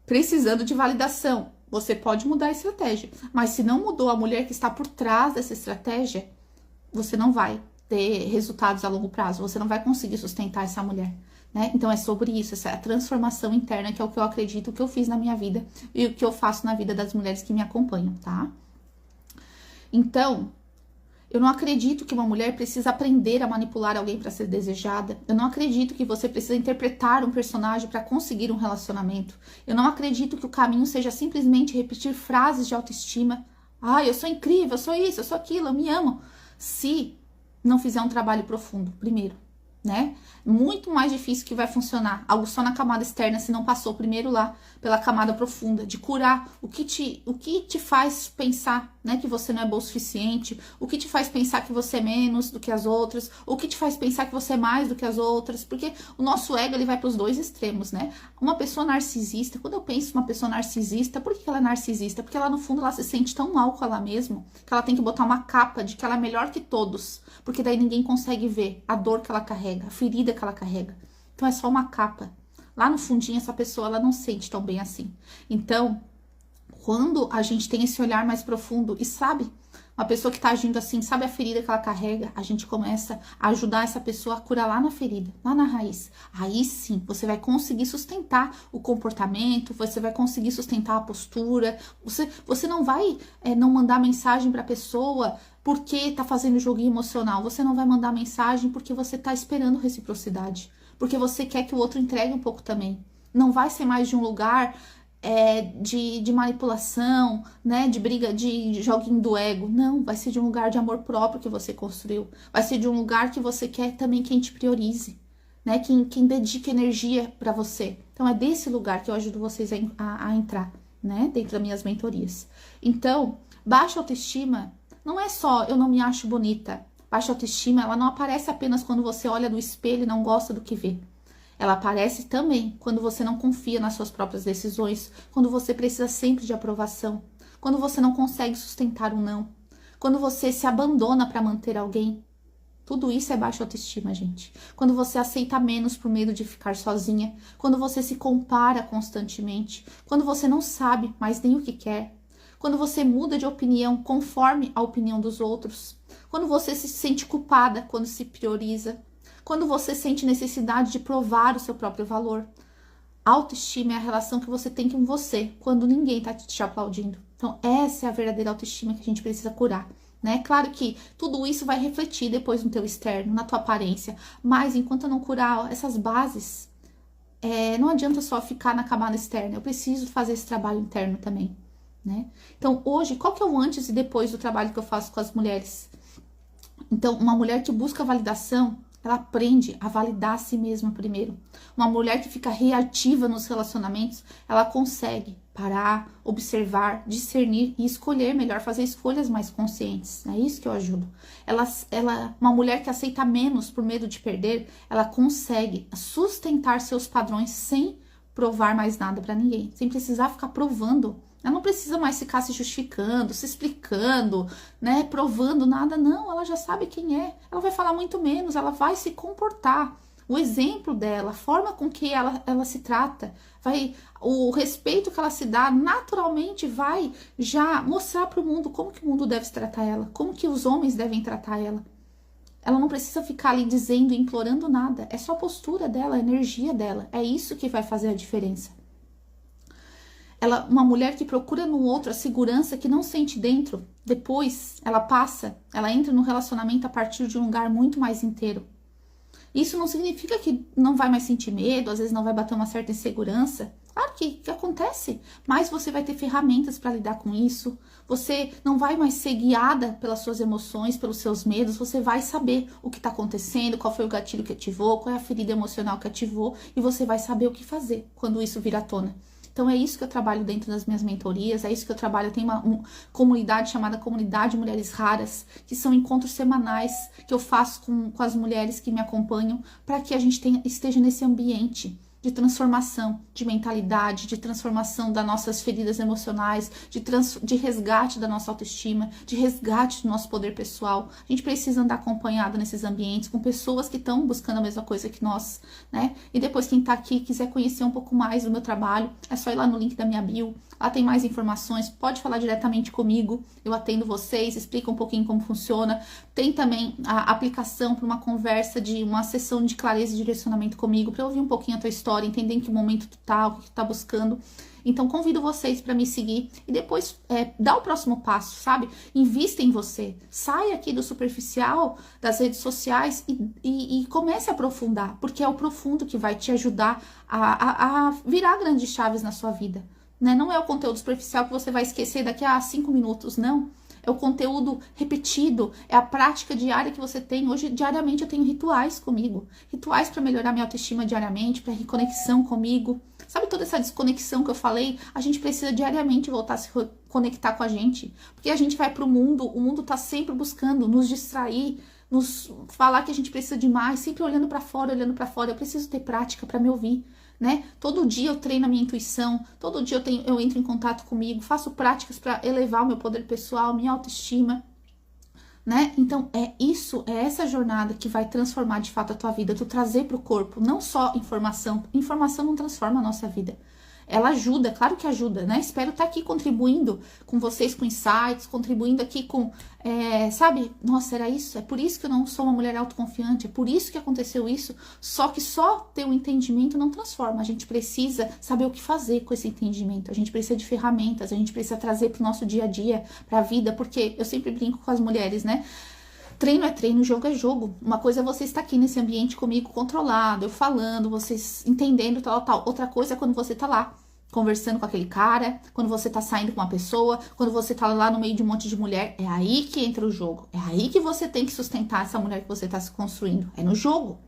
precisando de validação, você pode mudar a estratégia, mas se não mudou a mulher que está por trás dessa estratégia, você não vai ter resultados a longo prazo, você não vai conseguir sustentar essa mulher, né? Então é sobre isso, essa transformação interna, que é o que eu acredito que eu fiz na minha vida e o que eu faço na vida das mulheres que me acompanham, tá? Então, eu não acredito que uma mulher precisa aprender a manipular alguém para ser desejada. Eu não acredito que você precisa interpretar um personagem para conseguir um relacionamento. Eu não acredito que o caminho seja simplesmente repetir frases de autoestima. Ah, eu sou incrível, eu sou isso, eu sou aquilo, eu me amo. Se não fizer um trabalho profundo, primeiro, né? Muito mais difícil que vai funcionar algo só na camada externa se não passou primeiro lá pela camada profunda, de curar o que te faz pensar, né, que você não é bom o suficiente, o que te faz pensar que você é menos do que as outras, o que te faz pensar que você é mais do que as outras, porque o nosso ego ele vai para os dois extremos, né? Uma pessoa narcisista, quando eu penso uma pessoa narcisista, por que ela é narcisista? Porque ela no fundo ela se sente tão mal com ela mesma que ela tem que botar uma capa de que ela é melhor que todos, porque daí ninguém consegue ver a dor que ela carrega, a ferida que ela carrega. Então é só uma capa. Lá no fundinho essa pessoa ela não sente tão bem assim. Então, quando a gente tem esse olhar mais profundo e sabe, uma pessoa que tá agindo assim, sabe a ferida que ela carrega, a gente começa a ajudar essa pessoa a curar lá na ferida, lá na raiz. Aí sim, você vai conseguir sustentar o comportamento, você vai conseguir sustentar a postura, você não vai não mandar mensagem pra pessoa porque tá fazendo joguinho emocional, você não vai mandar mensagem porque você tá esperando reciprocidade, porque você quer que o outro entregue um pouco também. Não vai ser mais de um lugar de manipulação, né, de briga, de joguinho do ego. Não, vai ser de um lugar de amor próprio que você construiu. Vai ser de um lugar que você quer também quem te priorize, né, quem dedique energia para você. Então é desse lugar que eu ajudo vocês a entrar, né, dentro das minhas mentorias. Então, baixa autoestima não é só eu não me acho bonita. Baixa autoestima, ela não aparece apenas quando você olha no espelho e não gosta do que vê. Ela aparece também quando você não confia nas suas próprias decisões, quando você precisa sempre de aprovação, quando você não consegue sustentar um não, quando você se abandona para manter alguém. Tudo isso é baixa autoestima, gente. Quando você aceita menos por medo de ficar sozinha, quando você se compara constantemente, quando você não sabe mais nem o que quer, quando você muda de opinião conforme a opinião dos outros, quando você se sente culpada quando se prioriza, quando você sente necessidade de provar o seu próprio valor. Autoestima é a relação que você tem com você, quando ninguém tá te aplaudindo. Então, essa é a verdadeira autoestima que a gente precisa curar. Né? Claro que tudo isso vai refletir depois no teu externo, na tua aparência, mas enquanto eu não curar essas bases, não adianta só ficar na camada externa, eu preciso fazer esse trabalho interno também, né? Então hoje, qual que é o antes e depois do trabalho que eu faço com as mulheres? Então, uma mulher que busca validação, ela aprende a validar a si mesma primeiro. Uma mulher que fica reativa nos relacionamentos, ela consegue parar, observar, discernir e escolher melhor, fazer escolhas mais conscientes. É isso que eu ajudo. Uma mulher que aceita menos por medo de perder, ela consegue sustentar seus padrões sem provar mais nada para ninguém, sem precisar ficar provando. Ela não precisa mais ficar se justificando, se explicando, né, provando nada, não, ela já sabe quem é, ela vai falar muito menos, ela vai se comportar. O exemplo dela, a forma com que ela se trata, o respeito que ela se dá, naturalmente vai já mostrar para o mundo como que o mundo deve tratar ela, como que os homens devem tratar ela. Ela não precisa ficar ali dizendo, implorando nada, é só a postura dela, a energia dela, é isso que vai fazer a diferença. Uma mulher que procura no outro a segurança que não sente dentro, depois ela entra no relacionamento a partir de um lugar muito mais inteiro. Isso não significa que não vai mais sentir medo, às vezes não vai bater uma certa insegurança. Claro que acontece, mas você vai ter ferramentas para lidar com isso. Você não vai mais ser guiada pelas suas emoções, pelos seus medos. Você vai saber o que está acontecendo, qual foi o gatilho que ativou, qual é a ferida emocional que ativou, e você vai saber o que fazer quando isso vir à tona. Então é isso que eu trabalho dentro das minhas mentorias, é isso que eu trabalho. Eu tenho uma comunidade chamada Comunidade Mulheres Raras, que são encontros semanais que eu faço com as mulheres que me acompanham, para que a gente esteja nesse ambiente de transformação de mentalidade, de transformação das nossas feridas emocionais, de resgate da nossa autoestima, de resgate do nosso poder pessoal. A gente precisa andar acompanhado nesses ambientes com pessoas que estão buscando a mesma coisa que nós, né? E depois quem tá aqui quiser conhecer um pouco mais do meu trabalho, é só ir lá no link da minha bio, lá tem mais informações, pode falar diretamente comigo, eu atendo vocês, explico um pouquinho como funciona. Tem também a aplicação para uma conversa de uma sessão de clareza e direcionamento comigo, para eu ouvir um pouquinho a tua história, entender em que momento tu tá, o que tu tá buscando. Então convido vocês para me seguir e depois dá o próximo passo, sabe? Invista em você, saia aqui do superficial das redes sociais e comece a aprofundar, porque é o profundo que vai te ajudar a virar grandes chaves na sua vida, né? Não é o conteúdo superficial que você vai esquecer daqui a 5 minutos, não. É o conteúdo repetido, é a prática diária que você tem. Hoje, diariamente, eu tenho rituais comigo. Rituais para melhorar minha autoestima diariamente, para reconexão comigo. Sabe toda essa desconexão que eu falei? A gente precisa diariamente voltar a se conectar com a gente. Porque a gente vai para o mundo tá sempre buscando nos distrair, nos falar que a gente precisa de mais, sempre olhando para fora, olhando para fora. Eu preciso ter prática para me ouvir, né? Todo dia eu treino a minha intuição, todo dia eu entro em contato comigo, faço práticas para elevar o meu poder pessoal, minha autoestima, né? Então é essa jornada que vai transformar de fato a tua vida, tu trazer para o corpo, não só informação não transforma a nossa vida. Ela ajuda, claro que ajuda, né? Espero estar aqui contribuindo com vocês, com insights, contribuindo aqui com, sabe? Nossa, era isso? É por isso que eu não sou uma mulher autoconfiante, é por isso que aconteceu isso. Só que só ter um entendimento não transforma. A gente precisa saber o que fazer com esse entendimento. A gente precisa de ferramentas, a gente precisa trazer para o nosso dia a dia, para a vida, porque eu sempre brinco com as mulheres, né? Treino é treino, jogo é jogo. Uma coisa é você estar aqui nesse ambiente comigo controlado, eu falando, vocês entendendo, tal. Outra coisa é quando você tá lá, conversando com aquele cara, quando você tá saindo com uma pessoa, quando você tá lá no meio de um monte de mulher. É aí que entra o jogo. É aí que você tem que sustentar essa mulher que você tá se construindo. É no jogo.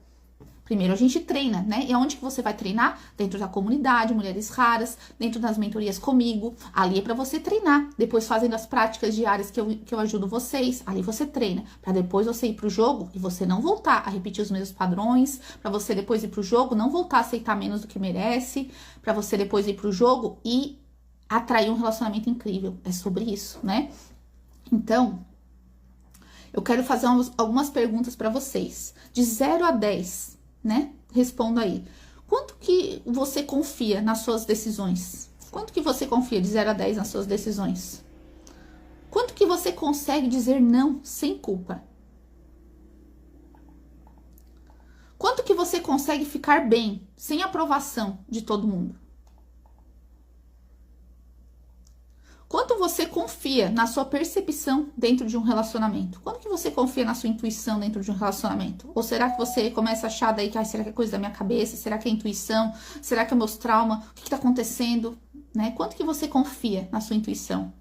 Primeiro a gente treina, né? E aonde que você vai treinar? Dentro da comunidade, Mulheres Raras, dentro das mentorias comigo. Ali é para você treinar. Depois fazendo as práticas diárias que eu ajudo vocês. Ali você treina. Para depois você ir pro jogo e você não voltar a repetir os mesmos padrões. Para você depois ir pro jogo, não voltar a aceitar menos do que merece. Para você depois ir pro jogo e atrair um relacionamento incrível. É sobre isso, né? Então, eu quero fazer algumas perguntas para vocês. De 0 a 10, né? Responda aí. Quanto que você confia nas suas decisões? Quanto que você confia de 0 a 10 nas suas decisões? Quanto que você consegue dizer não sem culpa? Quanto que você consegue ficar bem, sem aprovação de todo mundo? Quanto você confia na sua percepção dentro de um relacionamento? Quanto que você confia na sua intuição dentro de um relacionamento? Ou será que você começa a achar daí que será que é coisa da minha cabeça? Será que é intuição? Será que é meus traumas? O que está acontecendo? Né? Quanto que você confia na sua intuição?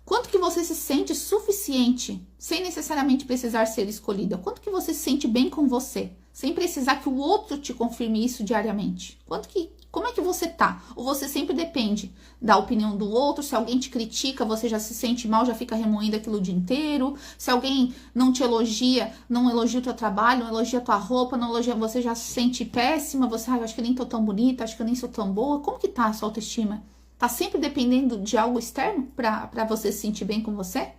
Quanto que você se sente suficiente, sem necessariamente precisar ser escolhida? Quanto que você se sente bem com você, sem precisar que o outro te confirme isso diariamente? Como é que você tá? Ou você sempre depende da opinião do outro? Se alguém te critica, você já se sente mal, já fica remoendo aquilo o dia inteiro? Se alguém não te elogia, não elogia o teu trabalho, não elogia a tua roupa, não elogia, você já se sente péssima? Você, acho que nem tô tão bonita, acho que eu nem sou tão boa. Como que tá a sua autoestima? Tá sempre dependendo de algo externo para você se sentir bem com você?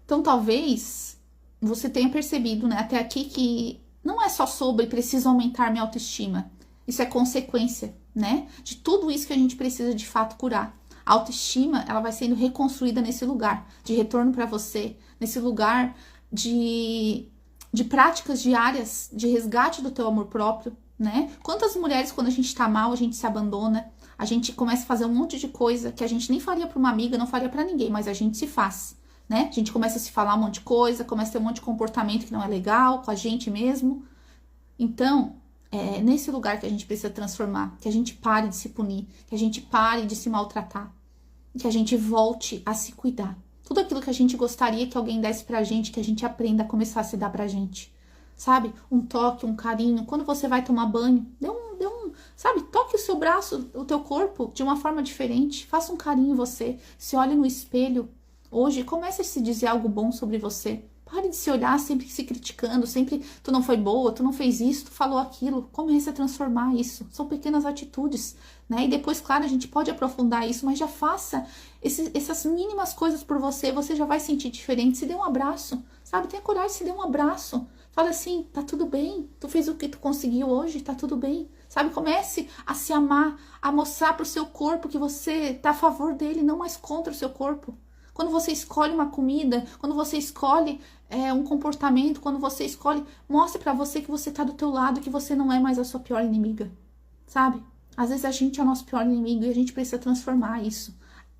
Então, talvez você tenha percebido, né, até aqui que não é só sobre preciso aumentar minha autoestima. Isso é consequência, né, de tudo isso que a gente precisa de fato curar. A autoestima, ela vai sendo reconstruída nesse lugar de retorno para você, nesse lugar de práticas diárias, de resgate do teu amor próprio, né? Quantas mulheres, quando a gente tá mal, a gente se abandona, a gente começa a fazer um monte de coisa que a gente nem faria pra uma amiga, não faria pra ninguém, mas a gente se faz, né? A gente começa a se falar um monte de coisa, começa a ter um monte de comportamento que não é legal com a gente mesmo. Então, é nesse lugar que a gente precisa transformar, que a gente pare de se punir, que a gente pare de se maltratar, que a gente volte a se cuidar. Tudo aquilo que a gente gostaria que alguém desse pra gente, que a gente aprenda a começar a se dar pra gente. Sabe? Um toque, um carinho. Quando você vai tomar banho, sabe? Toque o seu braço, o teu corpo de uma forma diferente. Faça um carinho em você. Se olhe no espelho. Hoje, comece a se dizer algo bom sobre você. Pare de se olhar sempre se criticando, sempre tu não foi boa, tu não fez isso, tu falou aquilo. Comece a transformar isso. São pequenas atitudes, né? E depois, claro, a gente pode aprofundar isso, mas já faça essas mínimas coisas por você. Você já vai sentir diferente. Se dê um abraço, sabe? Tenha coragem, se dê um abraço. Fala assim, tá tudo bem, tu fez o que tu conseguiu hoje, tá tudo bem. Sabe, comece a se amar, a mostrar pro seu corpo que você tá a favor dele, não mais contra o seu corpo. Quando você escolhe uma comida, quando você escolhe um comportamento, quando você escolhe, mostre pra você que você tá do teu lado, que você não é mais a sua pior inimiga, sabe? Às vezes a gente é o nosso pior inimigo e a gente precisa transformar isso.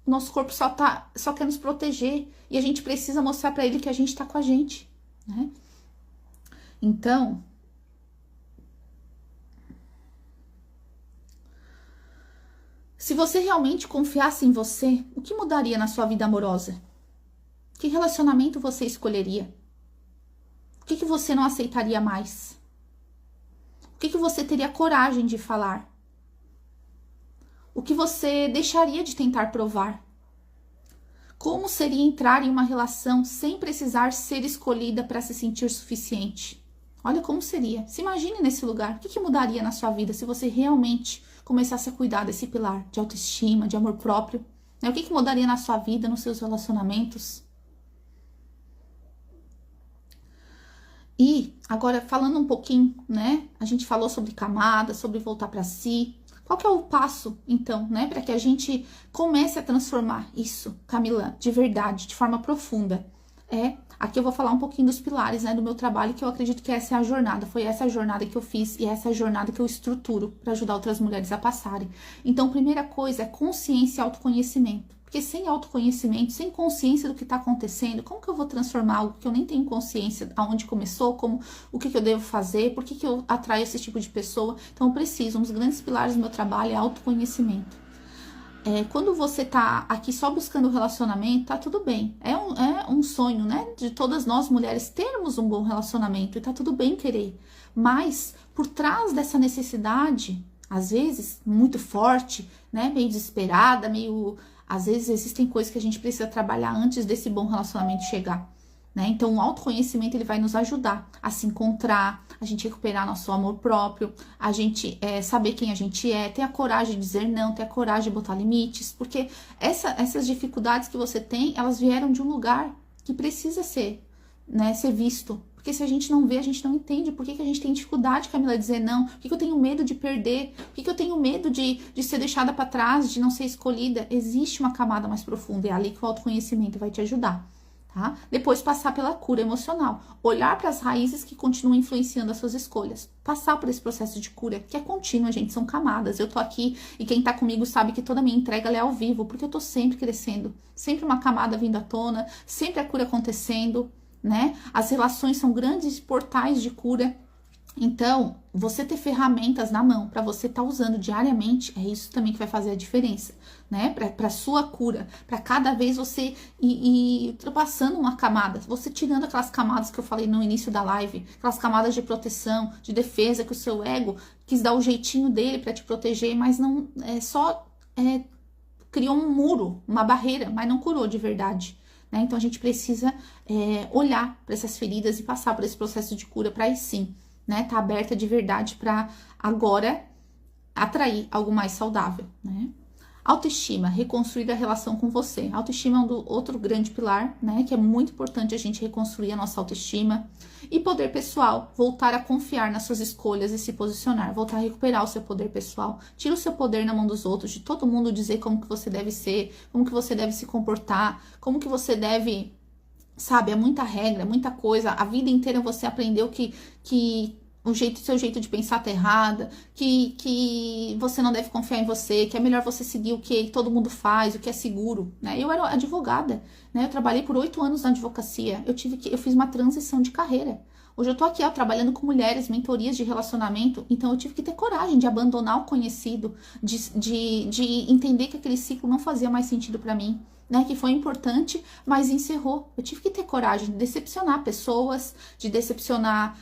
O nosso corpo só quer nos proteger e a gente precisa mostrar pra ele que a gente tá com a gente, né? Então, se você realmente confiasse em você, o que mudaria na sua vida amorosa? Que relacionamento você escolheria? O que você não aceitaria mais? O que você teria coragem de falar? O que você deixaria de tentar provar? Como seria entrar em uma relação sem precisar ser escolhida para se sentir suficiente? Olha como seria. Se imagine nesse lugar. O que mudaria na sua vida se você realmente começasse a cuidar desse pilar de autoestima, de amor próprio? Né? O que mudaria na sua vida, nos seus relacionamentos? E agora, falando um pouquinho, né? A gente falou sobre camadas, sobre voltar para si. Qual que é o passo, então, né? Para que a gente comece a transformar isso, Camila, de verdade, de forma profunda. Aqui eu vou falar um pouquinho dos pilares, né, do meu trabalho, que eu acredito que essa é a jornada. Foi essa a jornada que eu fiz e essa é a jornada que eu estruturo para ajudar outras mulheres a passarem. Então, primeira coisa é consciência e autoconhecimento. Porque sem autoconhecimento, sem consciência do que está acontecendo, como que eu vou transformar algo que eu nem tenho consciência aonde começou, o que eu devo fazer, por que eu atraio esse tipo de pessoa? Então, eu preciso, um dos grandes pilares do meu trabalho é autoconhecimento. quando você tá aqui só buscando relacionamento, tá tudo bem. É um sonho, né? De todas nós mulheres termos um bom relacionamento. E tá tudo bem querer. Mas, por trás dessa necessidade, às vezes, muito forte, né? Meio desesperada, meio... Às vezes, existem coisas que a gente precisa trabalhar antes desse bom relacionamento chegar. Né? Então, o autoconhecimento ele vai nos ajudar a se encontrar, a gente recuperar nosso amor próprio, a gente saber quem a gente é, ter a coragem de dizer não, ter a coragem de botar limites, porque essas dificuldades que você tem, elas vieram de um lugar que precisa ser, né, ser visto. Porque se a gente não vê, a gente não entende. Por que a gente tem dificuldade, Camila, de dizer não? Por que eu tenho medo de perder? Por que eu tenho medo de ser deixada para trás, de não ser escolhida? Existe uma camada mais profunda, é ali que o autoconhecimento vai te ajudar. Tá? Depois passar pela cura emocional, olhar para as raízes que continuam influenciando as suas escolhas, passar por esse processo de cura, que é contínuo, gente, são camadas. Eu tô aqui e quem tá comigo sabe que toda a minha entrega ela é ao vivo, porque eu tô sempre crescendo, sempre uma camada vindo à tona, sempre a cura acontecendo, né? As relações são grandes portais de cura. Então, você ter ferramentas na mão para você estar usando diariamente, é isso também que vai fazer a diferença, né? Para sua cura, para cada vez você ir ultrapassando uma camada, você tirando aquelas camadas que eu falei no início da live, aquelas camadas de proteção, de defesa, que o seu ego quis dar o jeitinho dele para te proteger, mas não criou um muro, uma barreira, mas não curou de verdade. Né? Então, a gente precisa olhar para essas feridas e passar por esse processo de cura para aí sim, né, tá aberta de verdade para agora atrair algo mais saudável, né? Autoestima, reconstruir a relação com você. Autoestima é outro grande pilar, né, que é muito importante a gente reconstruir a nossa autoestima. E poder pessoal, voltar a confiar nas suas escolhas e se posicionar, voltar a recuperar o seu poder pessoal. Tira o seu poder na mão dos outros, de todo mundo dizer como que você deve ser, como que você deve se comportar, como que você deve... Sabe, é muita regra, muita coisa. A vida inteira você aprendeu que seu jeito de pensar tá errado, que você não deve confiar em você, que é melhor você seguir o que todo mundo faz, o que é seguro, né? Eu era advogada, né? Eu trabalhei por 8 anos na advocacia. Eu fiz uma transição de carreira. Hoje eu tô aqui, trabalhando com mulheres, mentorias de relacionamento, então eu tive que ter coragem de abandonar o conhecido, de entender que aquele ciclo não fazia mais sentido para mim, né, que foi importante, mas encerrou. Eu tive que ter coragem de decepcionar pessoas, de decepcionar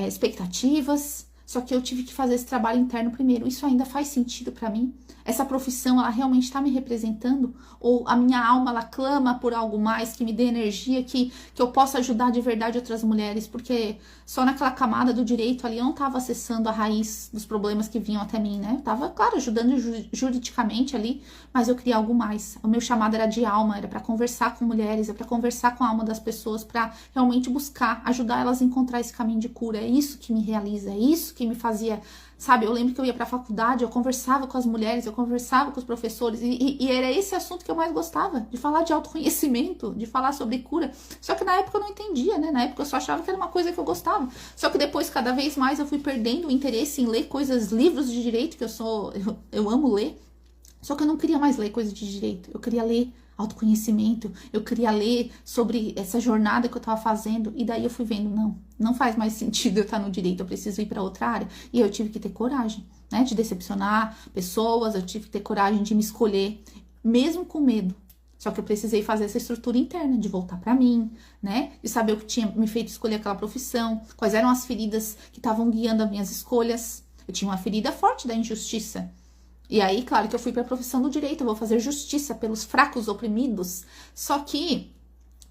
expectativas, só que eu tive que fazer esse trabalho interno primeiro. Isso ainda faz sentido para mim? Essa profissão, ela realmente está me representando? Ou a minha alma, ela clama por algo mais, que me dê energia, que eu possa ajudar de verdade outras mulheres? Porque só naquela camada do direito ali, eu não estava acessando a raiz dos problemas que vinham até mim, né? Eu estava, claro, ajudando juridicamente ali, mas eu queria algo mais. O meu chamado era de alma, era para conversar com mulheres, para conversar com a alma das pessoas, para realmente buscar, ajudar elas a encontrar esse caminho de cura. É isso que me realiza, é isso que me fazia... Sabe, eu lembro que eu ia pra faculdade, eu conversava com as mulheres, eu conversava com os professores, e era esse assunto que eu mais gostava, de falar de autoconhecimento, de falar sobre cura. Só que na época eu não entendia, né? Na época eu só achava que era uma coisa que eu gostava. Só que depois, cada vez mais, eu fui perdendo o interesse em ler coisas, livros de direito, que eu amo ler. Só que eu não queria mais ler coisas de direito, eu queria ler autoconhecimento, eu queria ler sobre essa jornada que eu tava fazendo, e daí eu fui vendo, não faz mais sentido eu estar no direito, eu preciso ir para outra área, e eu tive que ter coragem, né, de decepcionar pessoas, eu tive que ter coragem de me escolher, mesmo com medo. Só que eu precisei fazer essa estrutura interna, de voltar para mim, né, de saber o que tinha me feito escolher aquela profissão, quais eram as feridas que estavam guiando as minhas escolhas. Eu tinha uma ferida forte da injustiça. E aí, claro que eu fui para a profissão do direito, eu vou fazer justiça pelos fracos oprimidos. Só que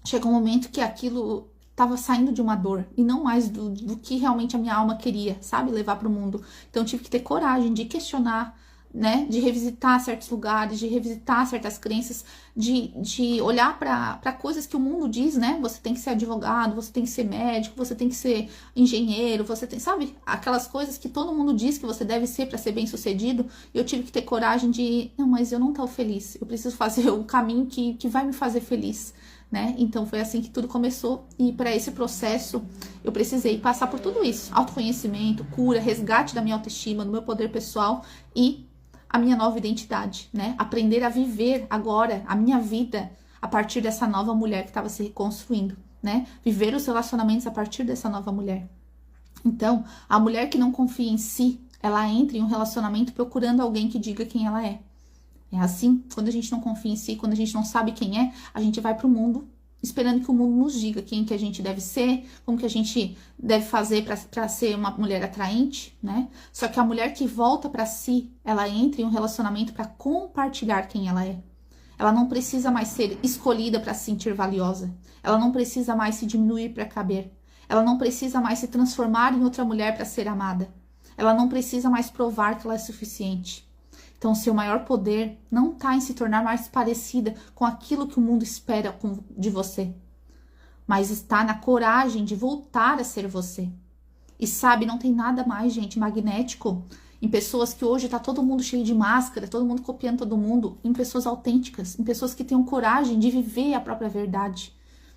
chegou um momento que aquilo estava saindo de uma dor e não mais do que realmente a minha alma queria, sabe, levar para o mundo. Então eu tive que ter coragem de questionar, né, de revisitar certos lugares, de revisitar certas crenças, de olhar para coisas que o mundo diz, né? Você tem que ser advogado, você tem que ser médico, você tem que ser engenheiro, você tem, sabe? Aquelas coisas que todo mundo diz que você deve ser para ser bem-sucedido. E eu tive que ter coragem de, não, mas eu não tô feliz. Eu preciso fazer o caminho que vai me fazer feliz, né? Então foi assim que tudo começou. E para esse processo eu precisei passar por tudo isso: autoconhecimento, cura, resgate da minha autoestima, do meu poder pessoal e a minha nova identidade, né? Aprender a viver agora a minha vida a partir dessa nova mulher que estava se reconstruindo, né? Viver os relacionamentos a partir dessa nova mulher. Então, a mulher que não confia em si, ela entra em um relacionamento procurando alguém que diga quem ela é. É assim, quando a gente não confia em si, quando a gente não sabe quem é, a gente vai pro mundo esperando que o mundo nos diga quem que a gente deve ser, como que a gente deve fazer para ser uma mulher atraente, né? Só que a mulher que volta para si, ela entra em um relacionamento para compartilhar quem ela é. Ela não precisa mais ser escolhida para se sentir valiosa. Ela não precisa mais se diminuir para caber. Ela não precisa mais se transformar em outra mulher para ser amada. Ela não precisa mais provar que ela é suficiente. Então, o seu maior poder não está em se tornar mais parecida com aquilo que o mundo espera de você, mas está na coragem de voltar a ser você. E sabe, não tem nada mais, gente, magnético em pessoas que hoje está todo mundo cheio de máscara, todo mundo copiando todo mundo, em pessoas autênticas, em pessoas que tenham coragem de viver a própria verdade.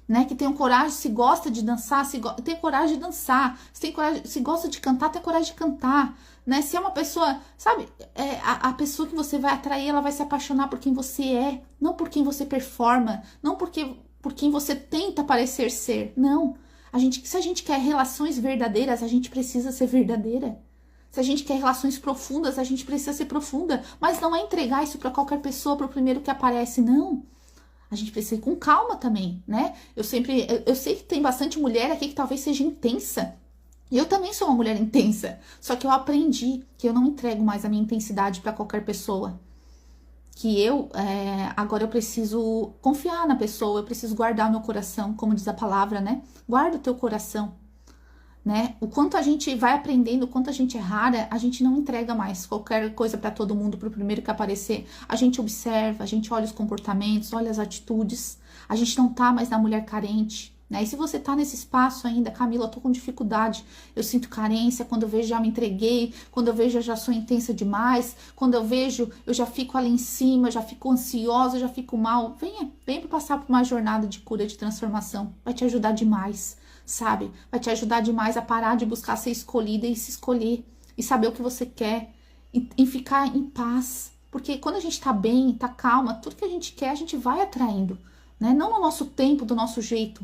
Né, que tenham coragem, se gosta de dançar, tem coragem de dançar, se gosta de cantar, tem coragem de cantar, né? Se é uma pessoa, sabe, a pessoa que você vai atrair, ela vai se apaixonar por quem você é, não por quem você performa, não por quem você tenta parecer ser, não. Se a gente quer relações verdadeiras, a gente precisa ser verdadeira. Se a gente quer relações profundas, a gente precisa ser profunda, mas não é entregar isso para qualquer pessoa, para o primeiro que aparece, não. A gente precisa ir com calma também, né? Eu sei que tem bastante mulher aqui que talvez seja intensa. E eu também sou uma mulher intensa. Só que eu aprendi que eu não entrego mais a minha intensidade para qualquer pessoa. Que agora eu preciso confiar na pessoa, eu preciso guardar o meu coração, como diz a palavra, né? Guarda o teu coração. Né? O quanto a gente vai aprendendo, o quanto a gente é rara, a gente não entrega mais qualquer coisa para todo mundo, para o primeiro que aparecer. A gente observa, a gente olha os comportamentos, olha as atitudes. A gente não tá mais na mulher carente, né? E se você tá nesse espaço ainda, Camila, eu tô com dificuldade, eu sinto carência, quando eu vejo já me entreguei, quando eu vejo eu já sou intensa demais, quando eu vejo eu já fico ali em cima, já fico ansiosa, já fico mal. Venha para passar por uma jornada de cura, de transformação. Vai te ajudar demais. Sabe? Vai te ajudar demais a parar de buscar ser escolhida e se escolher. E saber o que você quer. E ficar em paz. Porque quando a gente tá bem, tá calma, tudo que a gente quer, a gente vai atraindo. Né? Não no nosso tempo, do nosso jeito.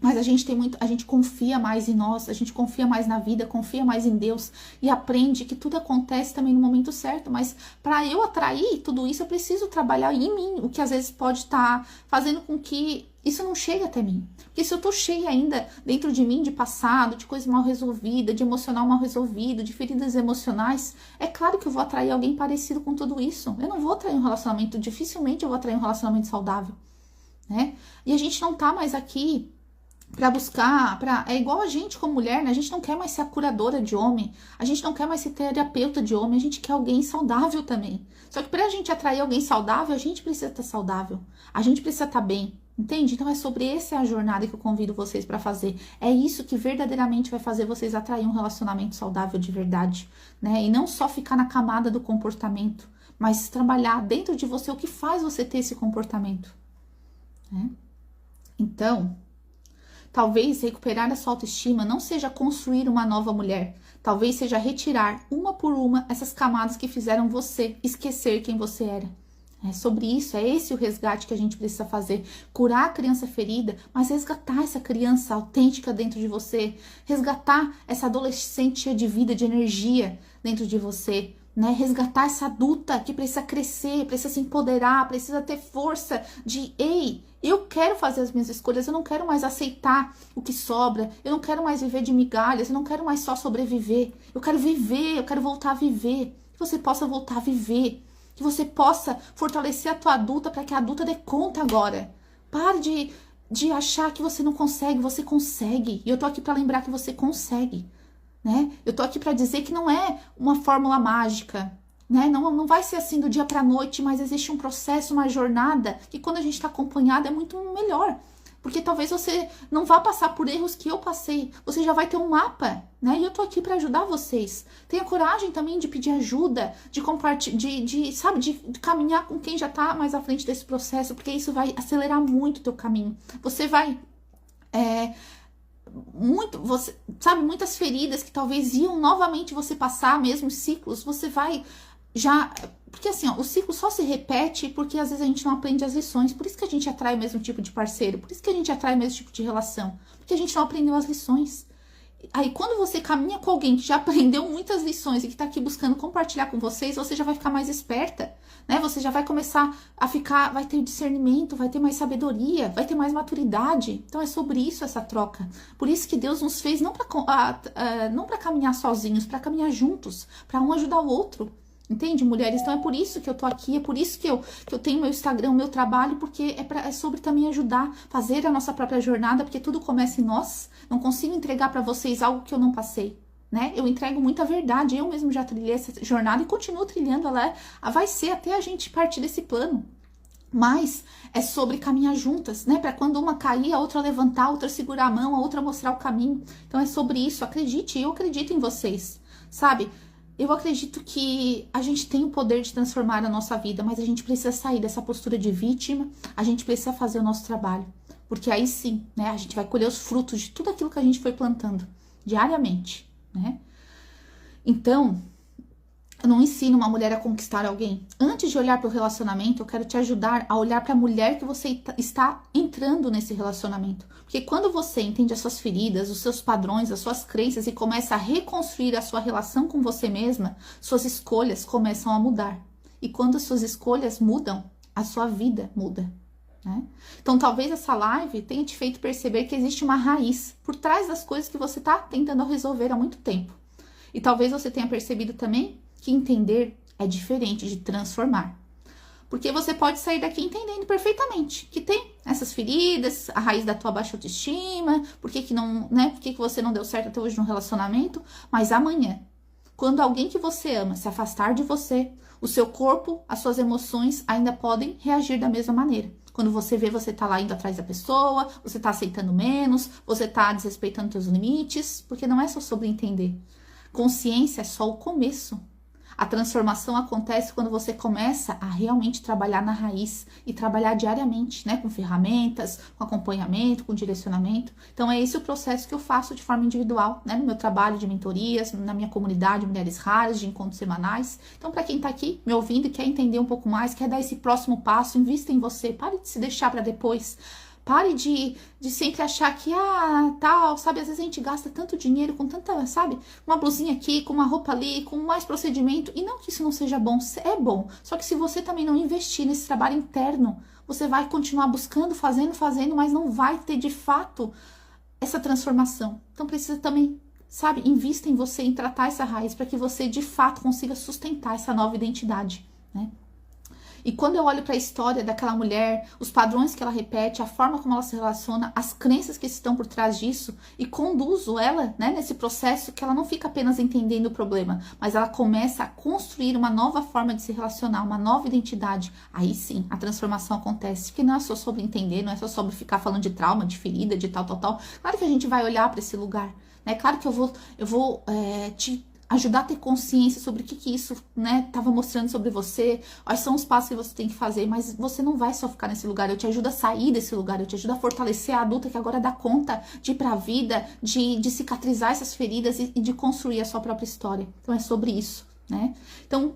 Mas a gente confia mais em nós, a gente confia mais na vida, confia mais em Deus e aprende que tudo acontece também no momento certo. Mas para eu atrair tudo isso, eu preciso trabalhar em mim, o que às vezes pode estar fazendo com que isso não chegue até mim. Porque se eu tô cheia ainda dentro de mim de passado, de coisa mal resolvida, de emocional mal resolvido, de feridas emocionais, é claro que eu vou atrair alguém parecido com tudo isso. Eu não vou atrair um relacionamento, dificilmente eu vou atrair um relacionamento saudável, né? E a gente não tá mais aqui para buscar, é igual a gente como mulher, né? A gente não quer mais ser a curadora de homem, a gente não quer mais ser terapeuta de homem, a gente quer alguém saudável também. Só que pra gente atrair alguém saudável, a gente precisa estar saudável, a gente precisa estar bem, entende? Então é sobre essa a jornada que eu convido vocês para fazer. É isso que verdadeiramente vai fazer vocês atrair um relacionamento saudável de verdade, né? E não só ficar na camada do comportamento, mas trabalhar dentro de você o que faz você ter esse comportamento, né? Então, talvez recuperar a sua autoestima não seja construir uma nova mulher. Talvez seja retirar, uma por uma, essas camadas que fizeram você esquecer quem você era. É sobre isso, é esse o resgate que a gente precisa fazer. Curar a criança ferida, mas resgatar essa criança autêntica dentro de você. Resgatar essa adolescente cheia de vida, de energia dentro de você. Né? Resgatar essa adulta que precisa crescer, precisa se empoderar, precisa ter força de, ei, eu quero fazer as minhas escolhas, eu não quero mais aceitar o que sobra, eu não quero mais viver de migalhas, eu não quero mais só sobreviver, eu quero viver, eu quero voltar a viver, que você possa voltar a viver, que você possa fortalecer a tua adulta para que a adulta dê conta agora. Pare de achar que você não consegue, você consegue, e eu tô aqui para lembrar que você consegue. Né? Eu tô aqui para dizer que não é uma fórmula mágica, né? Não vai ser assim do dia para a noite, mas existe um processo, uma jornada que quando a gente está acompanhado é muito melhor, porque talvez você não vá passar por erros que eu passei, você já vai ter um mapa, né? E eu tô aqui para ajudar vocês. Tenha coragem também de pedir ajuda, de compartilhar, de caminhar com quem já tá mais à frente desse processo, porque isso vai acelerar muito o teu caminho. Você vai muitas feridas que talvez iam novamente você passar, mesmo ciclos, você vai já, porque assim, ó, o ciclo só se repete porque às vezes a gente não aprende as lições, por isso que a gente atrai o mesmo tipo de parceiro, por isso que a gente atrai o mesmo tipo de relação, porque a gente não aprendeu as lições. Aí, quando você caminha com alguém que já aprendeu muitas lições e que tá aqui buscando compartilhar com vocês, você já vai ficar mais esperta, né? Você já vai começar a ficar, vai ter discernimento, vai ter mais sabedoria, vai ter mais maturidade. Então, é sobre isso essa troca. Por isso que Deus nos fez não para caminhar sozinhos, para caminhar juntos, para um ajudar o outro. Entende, mulheres? Então é por isso que eu tô aqui, é por isso que eu tenho meu Instagram, meu trabalho, porque é sobre também ajudar, fazer a nossa própria jornada, porque tudo começa em nós. Não consigo entregar para vocês algo que eu não passei, né? Eu entrego muita verdade, eu mesmo já trilhei essa jornada e continuo trilhando, ela vai ser até a gente partir desse plano. Mas é sobre caminhar juntas, né? Para quando uma cair, a outra levantar, a outra segurar a mão, a outra mostrar o caminho. Então é sobre isso, acredite, eu acredito em vocês, sabe? Eu acredito que a gente tem o poder de transformar a nossa vida, mas a gente precisa sair dessa postura de vítima, a gente precisa fazer o nosso trabalho. Porque aí sim, né, a gente vai colher os frutos de tudo aquilo que a gente foi plantando diariamente, né? Então, eu não ensino uma mulher a conquistar alguém. Antes de olhar para o relacionamento, eu quero te ajudar a olhar para a mulher que você está entrando nesse relacionamento. Porque quando você entende as suas feridas, os seus padrões, as suas crenças e começa a reconstruir a sua relação com você mesma, suas escolhas começam a mudar. E quando as suas escolhas mudam, a sua vida muda, né? Então, talvez essa live tenha te feito perceber que existe uma raiz por trás das coisas que você está tentando resolver há muito tempo. E talvez você tenha percebido também que entender é diferente de transformar. Porque você pode sair daqui entendendo perfeitamente que tem essas feridas, a raiz da tua baixa autoestima, por que não, né? Por que você não deu certo até hoje no relacionamento, mas amanhã, quando alguém que você ama se afastar de você, o seu corpo, as suas emoções ainda podem reagir da mesma maneira. Quando você vê, você tá lá indo atrás da pessoa, você tá aceitando menos, você tá desrespeitando seus limites, porque não é só sobre entender. Consciência é só o começo. A transformação acontece quando você começa a realmente trabalhar na raiz e trabalhar diariamente, né? Com ferramentas, com acompanhamento, com direcionamento. Então é esse o processo que eu faço de forma individual, né? No meu trabalho de mentorias, na minha comunidade Mulheres Raras, de encontros semanais. Então para quem tá aqui me ouvindo e quer entender um pouco mais, quer dar esse próximo passo, invista em você. Pare de se deixar para depois. Pare de sempre achar que, tal, sabe? Às vezes a gente gasta tanto dinheiro com tanta, sabe? Uma blusinha aqui, com uma roupa ali, com mais procedimento. E não que isso não seja bom, é bom. Só que se você também não investir nesse trabalho interno, você vai continuar buscando, fazendo, mas não vai ter de fato essa transformação. Então precisa também, sabe? Invista em você, em tratar essa raiz, para que você de fato consiga sustentar essa nova identidade, né? E quando eu olho para a história daquela mulher, os padrões que ela repete, a forma como ela se relaciona, as crenças que estão por trás disso, e conduzo ela, né, nesse processo que ela não fica apenas entendendo o problema, mas ela começa a construir uma nova forma de se relacionar, uma nova identidade. Aí sim, a transformação acontece, que não é só sobre entender, não é só sobre ficar falando de trauma, de ferida, de tal. Claro que a gente vai olhar para esse lugar, né? Claro que eu vou te ajudar a ter consciência sobre o que isso, né, estava mostrando sobre você, quais são os passos que você tem que fazer, mas você não vai só ficar nesse lugar, eu te ajudo a sair desse lugar, eu te ajudo a fortalecer a adulta que agora dá conta de ir pra vida, de cicatrizar essas feridas e de construir a sua própria história. Então é sobre isso, né? Então,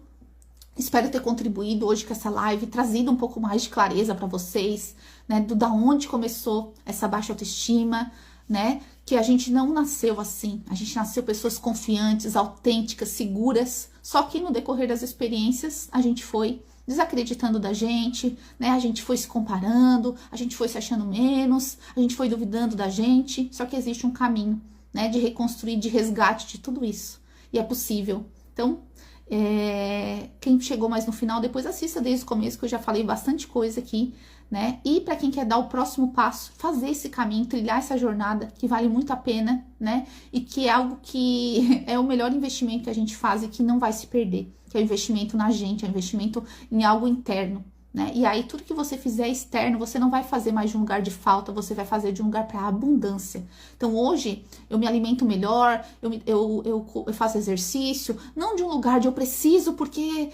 espero ter contribuído hoje com essa live, trazido um pouco mais de clareza para vocês, né, da onde começou essa baixa autoestima, né? Que a gente não nasceu assim, a gente nasceu pessoas confiantes, autênticas, seguras, só que no decorrer das experiências a gente foi desacreditando da gente, né? A gente foi se comparando, a gente foi se achando menos, a gente foi duvidando da gente, só que existe um caminho, né? De reconstruir, de resgate de tudo isso, e é possível. Então, quem chegou mais no final, depois assista desde o começo, que eu já falei bastante coisa aqui, né? E para quem quer dar o próximo passo, fazer esse caminho, trilhar essa jornada, que vale muito a pena, né? E que é algo que é o melhor investimento que a gente faz e que não vai se perder, que é o investimento na gente, é o investimento em algo interno, né? E aí tudo que você fizer externo, você não vai fazer mais de um lugar de falta, você vai fazer de um lugar para abundância. Então hoje eu me alimento melhor, eu faço exercício, não de um lugar de eu preciso porque,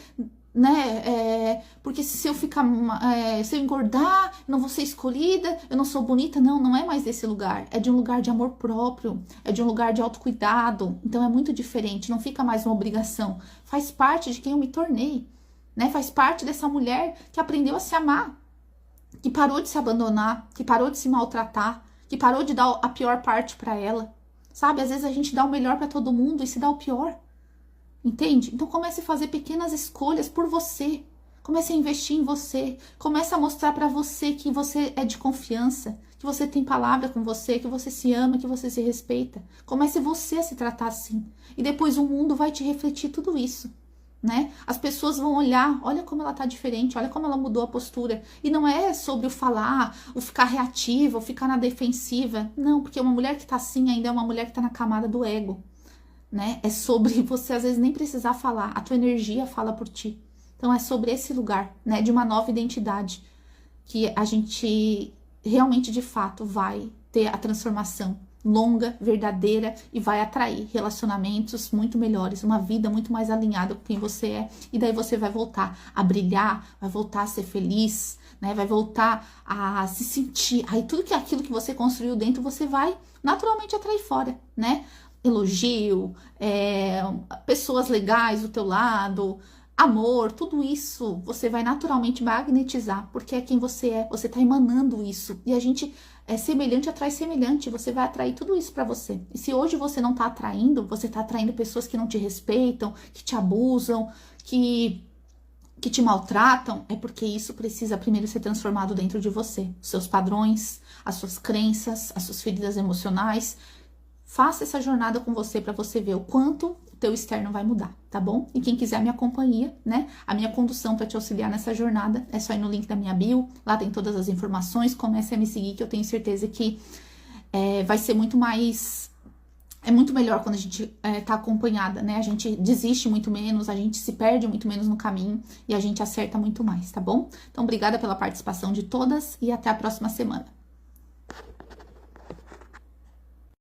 né, porque se eu ficar, se eu engordar, eu não vou ser escolhida, eu não sou bonita. Não é mais desse lugar, é de um lugar de amor próprio, é de um lugar de autocuidado. Então é muito diferente, não fica mais uma obrigação, faz parte de quem eu me tornei, né? Faz parte dessa mulher que aprendeu a se amar, que parou de se abandonar, que parou de se maltratar, que parou de dar a pior parte para ela, sabe? Às vezes a gente dá o melhor pra todo mundo e se dá o pior, entende? Então comece a fazer pequenas escolhas por você. Comece a investir em você. Comece a mostrar pra você que você é de confiança, que você tem palavra com você, que você se ama, que você se respeita. Comece você a se tratar assim. E depois o mundo vai te refletir tudo isso, né? As pessoas vão olhar, olha como ela tá diferente, olha como ela mudou a postura. E não é sobre o falar, o ficar reativa, o ficar na defensiva. Não, porque uma mulher que tá assim ainda é uma mulher que tá na camada do ego, né? É sobre você às vezes nem precisar falar, a tua energia fala por ti. Então é sobre esse lugar, né, de uma nova identidade, que a gente realmente, de fato, vai ter a transformação longa, verdadeira e vai atrair relacionamentos muito melhores, uma vida muito mais alinhada com quem você é. E daí você vai voltar a brilhar, vai voltar a ser feliz, né, vai voltar a se sentir. Aí tudo que aquilo que você construiu dentro, você vai naturalmente atrair fora, né? Elogio, pessoas legais do teu lado, amor, tudo isso você vai naturalmente magnetizar, porque é quem você é, você tá emanando isso. E a gente é semelhante, atrai semelhante, você vai atrair tudo isso pra você. E se hoje você não tá atraindo, você tá atraindo pessoas que não te respeitam, que te abusam, que te maltratam, é porque isso precisa primeiro ser transformado dentro de você. Os seus padrões, as suas crenças, as suas feridas emocionais. Faça essa jornada com você para você ver o quanto o teu externo vai mudar, tá bom? E quem quiser a minha companhia, né? A minha condução para te auxiliar nessa jornada, é só ir no link da minha bio, lá tem todas as informações, comece a me seguir, que eu tenho certeza que vai ser muito mais... É muito melhor quando a gente tá acompanhada, né? A gente desiste muito menos, a gente se perde muito menos no caminho e a gente acerta muito mais, tá bom? Então, obrigada pela participação de todas e até a próxima semana.